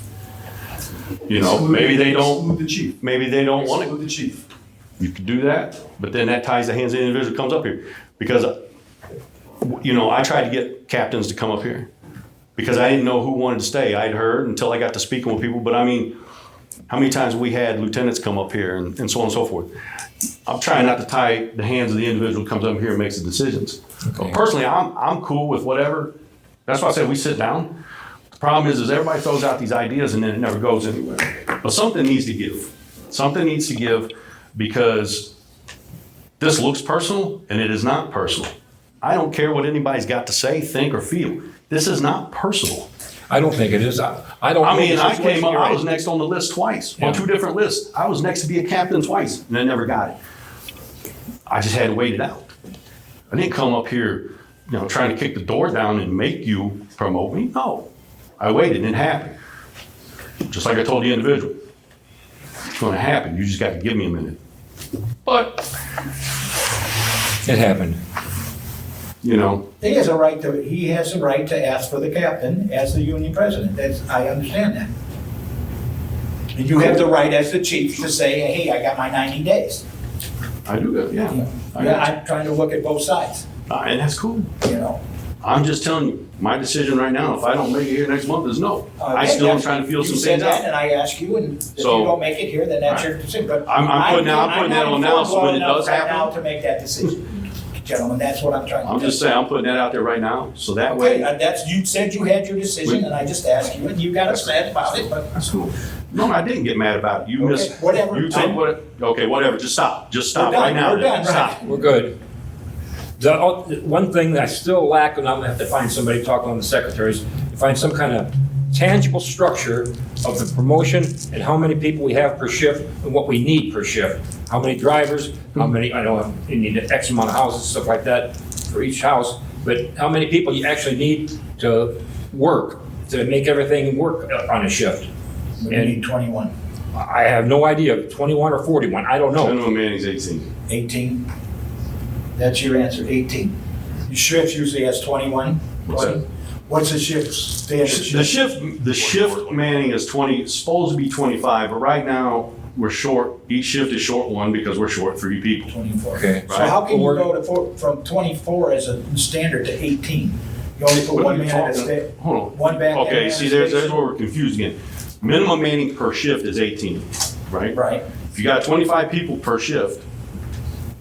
[SPEAKER 5] You know, maybe they don't,
[SPEAKER 12] Exclude the chief.
[SPEAKER 5] maybe they don't want it.
[SPEAKER 12] Exclude the chief.
[SPEAKER 5] You could do that, but then that ties the hands of the individual who comes up here. Because, you know, I tried to get captains to come up here because I didn't know who wanted to stay. I'd heard until I got to speaking with people, but I mean, how many times we had lieutenants come up here and so on and so forth. I'm trying not to tie the hands of the individual who comes up here and makes the decisions.
[SPEAKER 10] Okay.
[SPEAKER 5] Personally, I'm cool with whatever. That's why I said we sit down. The problem is everybody throws out these ideas and then it never goes anywhere. But something needs to give. Something needs to give because this looks personal and it is not personal. I don't care what anybody's got to say, think, or feel. This is not personal.
[SPEAKER 10] I don't think it is. I don't.
[SPEAKER 5] I
[SPEAKER 10] know
[SPEAKER 5] mean,
[SPEAKER 10] the
[SPEAKER 5] I
[SPEAKER 10] situation
[SPEAKER 5] came up,
[SPEAKER 10] you're
[SPEAKER 5] I
[SPEAKER 10] in.
[SPEAKER 5] was next on the list twice,
[SPEAKER 10] Yeah.
[SPEAKER 5] on 2 different lists. I was next to be a captain twice, and I never got it. I just had to wait it out. I didn't come up here, you know, trying to kick the door down and make you promote me. No. I waited and it happened. Just like I told the individual. It's gonna happen, you just gotta give me a minute. But,
[SPEAKER 10] It happened.
[SPEAKER 5] you know,
[SPEAKER 3] He has a right to ask for the captain as the union president. I understand that. And you have the right as the chief to say, hey, I got my 90 days.
[SPEAKER 5] I do that, yeah. I
[SPEAKER 3] Yeah,
[SPEAKER 5] got
[SPEAKER 3] I'm trying to look at both sides,
[SPEAKER 5] you. And that's cool.
[SPEAKER 3] you know.
[SPEAKER 5] I'm just telling you, my decision right now, if I don't make it here next month, is no. I
[SPEAKER 3] Okay,
[SPEAKER 5] still am
[SPEAKER 3] that's-
[SPEAKER 5] trying to feel some
[SPEAKER 3] You said
[SPEAKER 5] things
[SPEAKER 3] that,
[SPEAKER 5] out.
[SPEAKER 3] and I ask you, and if you
[SPEAKER 5] So-
[SPEAKER 3] don't make it here, then that's your decision, but.
[SPEAKER 5] I'm putting that on
[SPEAKER 3] not
[SPEAKER 5] now, so when it
[SPEAKER 3] informed well
[SPEAKER 5] does
[SPEAKER 3] enough right
[SPEAKER 5] happen-
[SPEAKER 3] now to make that decision. Gentlemen, that's what I'm trying to do.
[SPEAKER 5] I'm just saying, I'm putting that out there right now, so that
[SPEAKER 3] Okay,
[SPEAKER 5] way.
[SPEAKER 3] that's, you said you had your decision, and I just asked you, and you got upset about it, but.
[SPEAKER 5] That's cool. No, I didn't get mad about it. You
[SPEAKER 3] Okay,
[SPEAKER 5] missed.
[SPEAKER 3] whatever.
[SPEAKER 5] You take what, okay, whatever, just stop. Just stop
[SPEAKER 3] We're done,
[SPEAKER 5] right now.
[SPEAKER 3] we're done,
[SPEAKER 5] Stop.
[SPEAKER 3] right.
[SPEAKER 10] We're good. The one thing that I still lack, and I'm gonna have to find somebody to talk on the secretaries, to find some kind of tangible structure of the promotion and how many people we have per shift and what we need per shift. How many drivers, how many, I know you need X amount of houses, stuff like that for each house, but how many people you actually need to work, to make everything work on a shift.
[SPEAKER 3] We need 21,
[SPEAKER 10] I have no idea, 21 or 41, I don't know.
[SPEAKER 5] Minimum Manning's 18.
[SPEAKER 3] 18. That's your answer, 18. Your shift usually has 21.
[SPEAKER 5] What's that?
[SPEAKER 3] 20. What's the shift standard?
[SPEAKER 5] The shift Manning is 20, supposed to be 25, but right now, we're short. Each shift is short 1 because we're short 3 people.
[SPEAKER 3] 24.
[SPEAKER 10] Okay.
[SPEAKER 3] So how can you
[SPEAKER 5] Right.
[SPEAKER 3] go to from 24 as a standard to 18? You only put
[SPEAKER 5] What
[SPEAKER 3] one
[SPEAKER 5] are you
[SPEAKER 3] man at a
[SPEAKER 5] talking-
[SPEAKER 3] station.
[SPEAKER 5] Hold on.
[SPEAKER 3] One man.
[SPEAKER 5] Okay, see, there's where we're confused again. Minimum manning per shift is 18, right?
[SPEAKER 3] Right.
[SPEAKER 5] If you got 25 people per shift,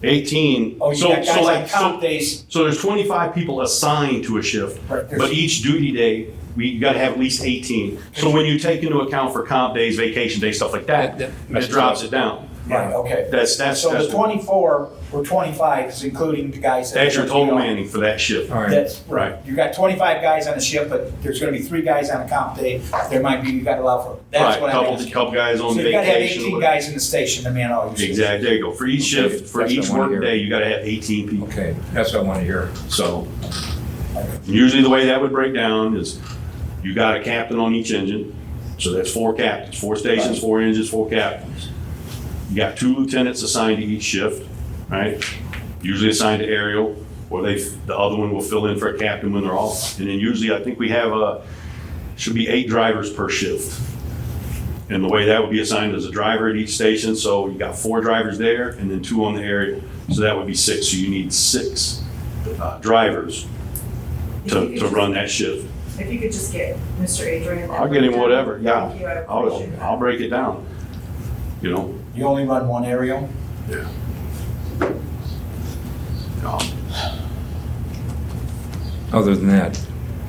[SPEAKER 5] 18.
[SPEAKER 3] Oh, you
[SPEAKER 5] so-
[SPEAKER 3] got
[SPEAKER 5] so
[SPEAKER 3] guys
[SPEAKER 5] like-
[SPEAKER 3] on comp days.
[SPEAKER 5] So there's 25 people assigned to a shift,
[SPEAKER 3] Right, there's-
[SPEAKER 5] but each duty day, you gotta have at least 18. So when you take into account for comp days, vacation days, stuff like that, it drops it down.
[SPEAKER 3] Right, okay.
[SPEAKER 5] That's
[SPEAKER 3] So the 24 or 25 is including the guys. that-
[SPEAKER 5] That's your total manning for that shift.
[SPEAKER 10] All right.
[SPEAKER 3] That's
[SPEAKER 5] Right.
[SPEAKER 3] right. You got 25 guys on a shift, but there's gonna be 3 guys on a comp day. There might be, you gotta allow for, that's
[SPEAKER 5] Right,
[SPEAKER 3] what I'm asking.
[SPEAKER 5] couple guys on
[SPEAKER 3] So you gotta have
[SPEAKER 5] vacation.
[SPEAKER 3] 18 guys in the station to man all your shifts.
[SPEAKER 5] Exactly, there you go. For each shift, for
[SPEAKER 10] That's what
[SPEAKER 5] each
[SPEAKER 10] I wanna
[SPEAKER 5] work
[SPEAKER 10] hear.
[SPEAKER 5] day, you gotta have 18 people.
[SPEAKER 10] Okay, that's what I want to hear.
[SPEAKER 5] So usually the way that would break down is you got a captain on each engine. So that's 4 captains, 4 stations, 4 engines, 4 captains. You got 2 lieutenants assigned to each shift, right? Usually assigned to aerial, or the other one will fill in for a captain when they're off. And then usually I think we have should be 8 drivers per shift. And the way that would be assigned as a driver at each station, so you got 4 drivers there and then 2 on the aerial. So that would be 6, so you need 6 drivers to run that shift.
[SPEAKER 6] If you could just get Mr. Adrian. that
[SPEAKER 5] I'll get him
[SPEAKER 6] breakdown.
[SPEAKER 5] whatever, yeah.
[SPEAKER 6] Thank you, I appreciate that.
[SPEAKER 5] I'll break it down, you know?
[SPEAKER 3] You only run one aerial?
[SPEAKER 5] Yeah.
[SPEAKER 10] Other than that,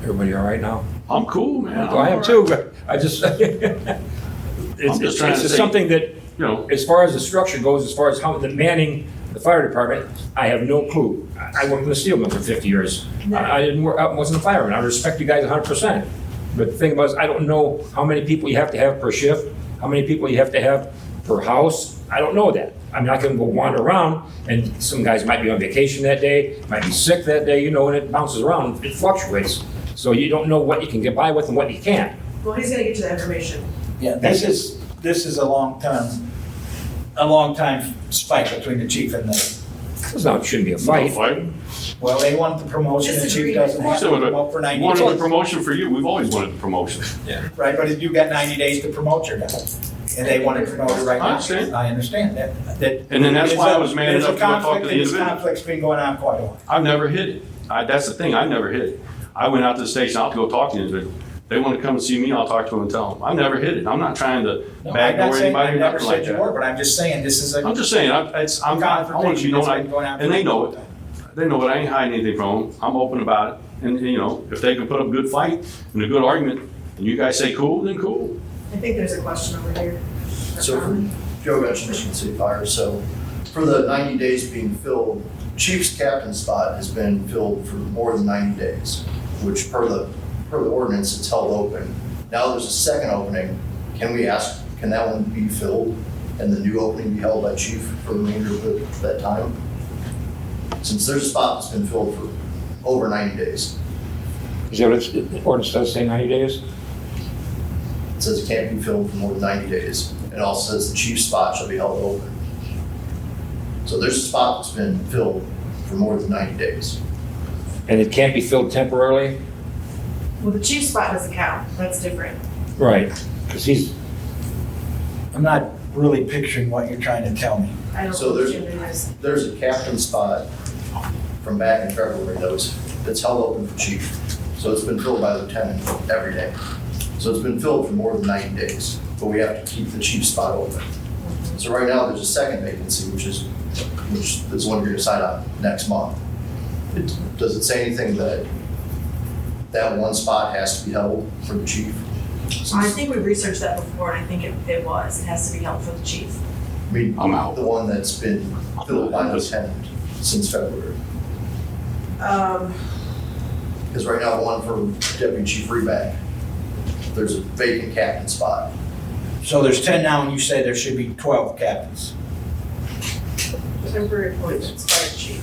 [SPEAKER 10] everybody all right now?
[SPEAKER 5] I'm cool, man.
[SPEAKER 10] I am too, but I just, it's
[SPEAKER 5] just trying to
[SPEAKER 10] just
[SPEAKER 5] say-
[SPEAKER 10] something that,
[SPEAKER 5] You know,
[SPEAKER 10] as far as the structure goes, as far as how the manning the fire department, I have no clue. I worked in the steel mill for 50 years. I didn't work, I wasn't a fireman. I respect you guys 100%. But the thing about it is, I don't know how many people you have to have per shift, how many people you have to have per house. I don't know that. I mean, I can go wander around, and some guys might be on vacation that day, might be sick that day, you know, and it bounces around, it fluctuates. So you don't know what you can get by with and what you can't.
[SPEAKER 6] Well, he's gonna get you that information.
[SPEAKER 3] Yeah, this is a long time spike between the chief and the,
[SPEAKER 10] It's not, it shouldn't be a fight.
[SPEAKER 3] well, they want the promotion, the chief doesn't have to promote for 90
[SPEAKER 5] wanted the
[SPEAKER 3] days.
[SPEAKER 5] promotion for you, we've always wanted the promotion.
[SPEAKER 3] Right, but you got 90 days to promote your guy, and they want to promote it right now.
[SPEAKER 5] I understand.
[SPEAKER 3] I understand that.
[SPEAKER 5] And then that's why I was man
[SPEAKER 3] There's
[SPEAKER 5] enough
[SPEAKER 3] a
[SPEAKER 5] to go talk to
[SPEAKER 3] conflict,
[SPEAKER 5] the
[SPEAKER 3] and this
[SPEAKER 5] individual.
[SPEAKER 3] conflict's been going on quite a while.
[SPEAKER 5] I've never hit it. That's the thing, I never hit it. I went out to the station, I'll go talk to the individual. They want to come and see me, I'll talk to them and tell them. I've never hit it. I'm not trying to
[SPEAKER 3] No, I'm
[SPEAKER 5] backdoor
[SPEAKER 3] not saying, I
[SPEAKER 5] anybody or
[SPEAKER 3] never
[SPEAKER 5] nothing like
[SPEAKER 3] said you
[SPEAKER 5] that.
[SPEAKER 3] were, but I'm just saying, this is a
[SPEAKER 5] I'm just saying, I want you to know,
[SPEAKER 3] confrontation that's been going on.
[SPEAKER 5] and they know
[SPEAKER 3] for a
[SPEAKER 5] it.
[SPEAKER 3] long time.
[SPEAKER 5] They know it, I ain't hiding anything from them. I'm open about it. And, you know, if they can put up a good fight and a good argument, and you guys say cool, then cool.
[SPEAKER 6] I think there's a question over here.
[SPEAKER 13] So for Joe mentioned Michigan City Fire, so for the 90 days being filled, Chief's captain spot has been filled for more than 90 days, which per the ordinance, it's held open. Now there's a second opening. Can we ask, can that one be filled and the new opening be held by chief for the remainder of that time? Since there's a spot that's been filled for over 90 days.
[SPEAKER 10] Is that what the ordinance does say, 90 days?
[SPEAKER 13] It says it can't be filled for more than 90 days. It also says the chief's spot shall be held open. So there's a spot that's been filled for more than 90 days.
[SPEAKER 10] And it can't be filled temporarily?
[SPEAKER 6] Well, the chief spot doesn't count, that's different.
[SPEAKER 10] Right, because he's,
[SPEAKER 3] I'm not really picturing what you're trying to tell me.
[SPEAKER 6] I don't
[SPEAKER 13] So
[SPEAKER 6] understand it is.
[SPEAKER 13] there's a captain spot from back in February that's held open for chief. So it's been filled by lieutenant every day. So it's been filled for more than 90 days, but we have to keep the chief spot open. So right now, there's a second vacancy, which is the one you're gonna decide on next month. Does it say anything that that one spot has to be held for the chief?
[SPEAKER 6] I think we researched that before, and I think it has to be held for the chief.
[SPEAKER 13] I mean,
[SPEAKER 5] I'm out.
[SPEAKER 13] the one that's been filled by the lieutenant since February. Because right now, the one for Deputy Chief Reback, there's a vacant captain spot.
[SPEAKER 3] So there's 10 now, and you say there should be 12 captains.
[SPEAKER 6] Temporary appointments, fire chief.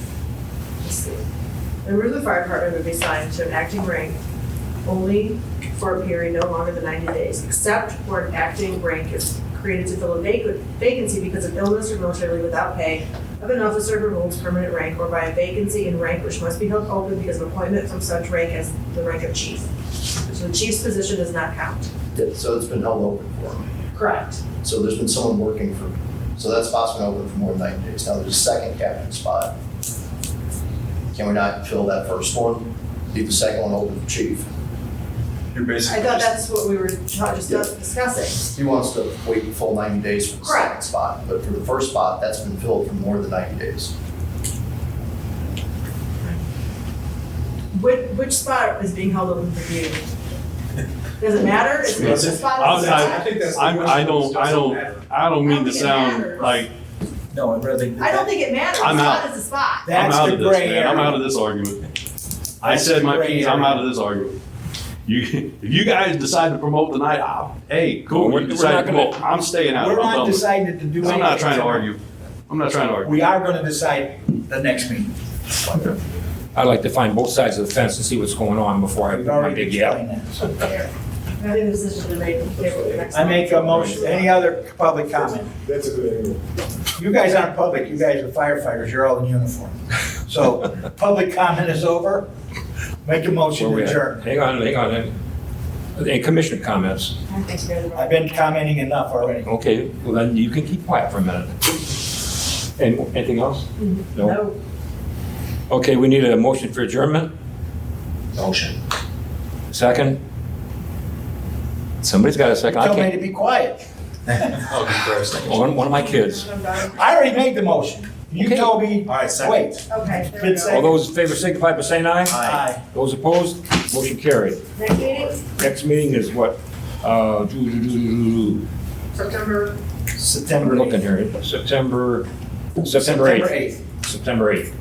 [SPEAKER 6] Let's see. Members of the fire department would be assigned to an acting rank only for a period no longer than 90 days, except where an acting rank is created to fill a vacancy because of illness or military leave without pay of an officer who holds permanent rank, or by a vacancy in rank which must be held open because of appointment from such rank as the rank of chief. So the chief's position does not count.
[SPEAKER 13] So it's been held open for him.
[SPEAKER 6] Correct.
[SPEAKER 13] So there's been someone working for, so that spot's been open for more than 90 days. Now there's a second captain spot. Can we not fill that first one? leave the second one open for chief.
[SPEAKER 12] You're
[SPEAKER 6] I
[SPEAKER 12] basically.
[SPEAKER 6] thought that's what we were just discussing.
[SPEAKER 13] He wants to wait the full 90 days for the second
[SPEAKER 6] Correct.
[SPEAKER 13] spot, but for the first spot, that's been filled for more than 90 days.
[SPEAKER 6] Which spot is being held open for you? Does it matter? Is it the spot?
[SPEAKER 12] I think that's the
[SPEAKER 5] I
[SPEAKER 12] question.
[SPEAKER 5] don't mean to
[SPEAKER 6] think it
[SPEAKER 5] sound
[SPEAKER 6] matters.
[SPEAKER 5] like
[SPEAKER 3] No, it really.
[SPEAKER 6] I don't think it matters.
[SPEAKER 5] I'm
[SPEAKER 6] The
[SPEAKER 5] out.
[SPEAKER 6] spot is the spot.
[SPEAKER 5] I'm
[SPEAKER 3] That's
[SPEAKER 5] out
[SPEAKER 3] the
[SPEAKER 5] of this,
[SPEAKER 3] gray
[SPEAKER 5] man. I'm
[SPEAKER 3] area.
[SPEAKER 5] out of this argument. I said my
[SPEAKER 3] the gray
[SPEAKER 5] piece, I'm
[SPEAKER 3] area.
[SPEAKER 5] out of this argument. If you guys decide to promote tonight, hey, cool,
[SPEAKER 10] We're
[SPEAKER 5] you decide
[SPEAKER 10] not
[SPEAKER 5] to promote, I'm staying out.
[SPEAKER 3] We're
[SPEAKER 5] I'm
[SPEAKER 3] not
[SPEAKER 5] done with it.
[SPEAKER 3] deciding to do anything.
[SPEAKER 5] I'm not trying to argue. I'm not trying to argue.
[SPEAKER 3] We are gonna decide the next meeting.
[SPEAKER 10] I'd like to find both sides of the fence and see what's going on before I
[SPEAKER 3] We've
[SPEAKER 10] put my
[SPEAKER 3] already
[SPEAKER 10] big yell.
[SPEAKER 3] explained that. So,
[SPEAKER 6] I think the decision's been made. Table it next
[SPEAKER 3] I make a
[SPEAKER 6] month.
[SPEAKER 3] motion, any other public comment?
[SPEAKER 12] That's a good angle.
[SPEAKER 3] You guys aren't public, you guys are firefighters, you're all in uniform. So, public comment is over, make a motion
[SPEAKER 10] Where we
[SPEAKER 3] to
[SPEAKER 10] at?
[SPEAKER 3] adjourn.
[SPEAKER 10] Hang on. And commissioner comments.
[SPEAKER 6] I think you're the right-
[SPEAKER 3] I've been commenting enough already.
[SPEAKER 10] Okay, well then you can keep quiet for a minute. And anything else?
[SPEAKER 6] No.
[SPEAKER 10] Okay, we need a motion for adjournment.
[SPEAKER 3] Motion.
[SPEAKER 10] Second? Somebody's got a second. I
[SPEAKER 3] Tell me to
[SPEAKER 10] can't.
[SPEAKER 3] be quiet.
[SPEAKER 10] One of my kids.
[SPEAKER 6] I'm done.
[SPEAKER 3] I already made the motion. You
[SPEAKER 10] Okay.
[SPEAKER 3] told me,
[SPEAKER 12] All right, second.
[SPEAKER 3] wait.
[SPEAKER 6] Okay, there we
[SPEAKER 3] Good
[SPEAKER 6] go.
[SPEAKER 3] say-
[SPEAKER 10] All those in favor signify by saying aye.
[SPEAKER 3] Aye.
[SPEAKER 10] Those opposed, motion carried.
[SPEAKER 6] Next meeting,
[SPEAKER 10] Next meeting is what?
[SPEAKER 6] September
[SPEAKER 3] September
[SPEAKER 10] We're looking
[SPEAKER 3] 8th.
[SPEAKER 10] here, September 8th.
[SPEAKER 3] September 8th.
[SPEAKER 10] September 8th.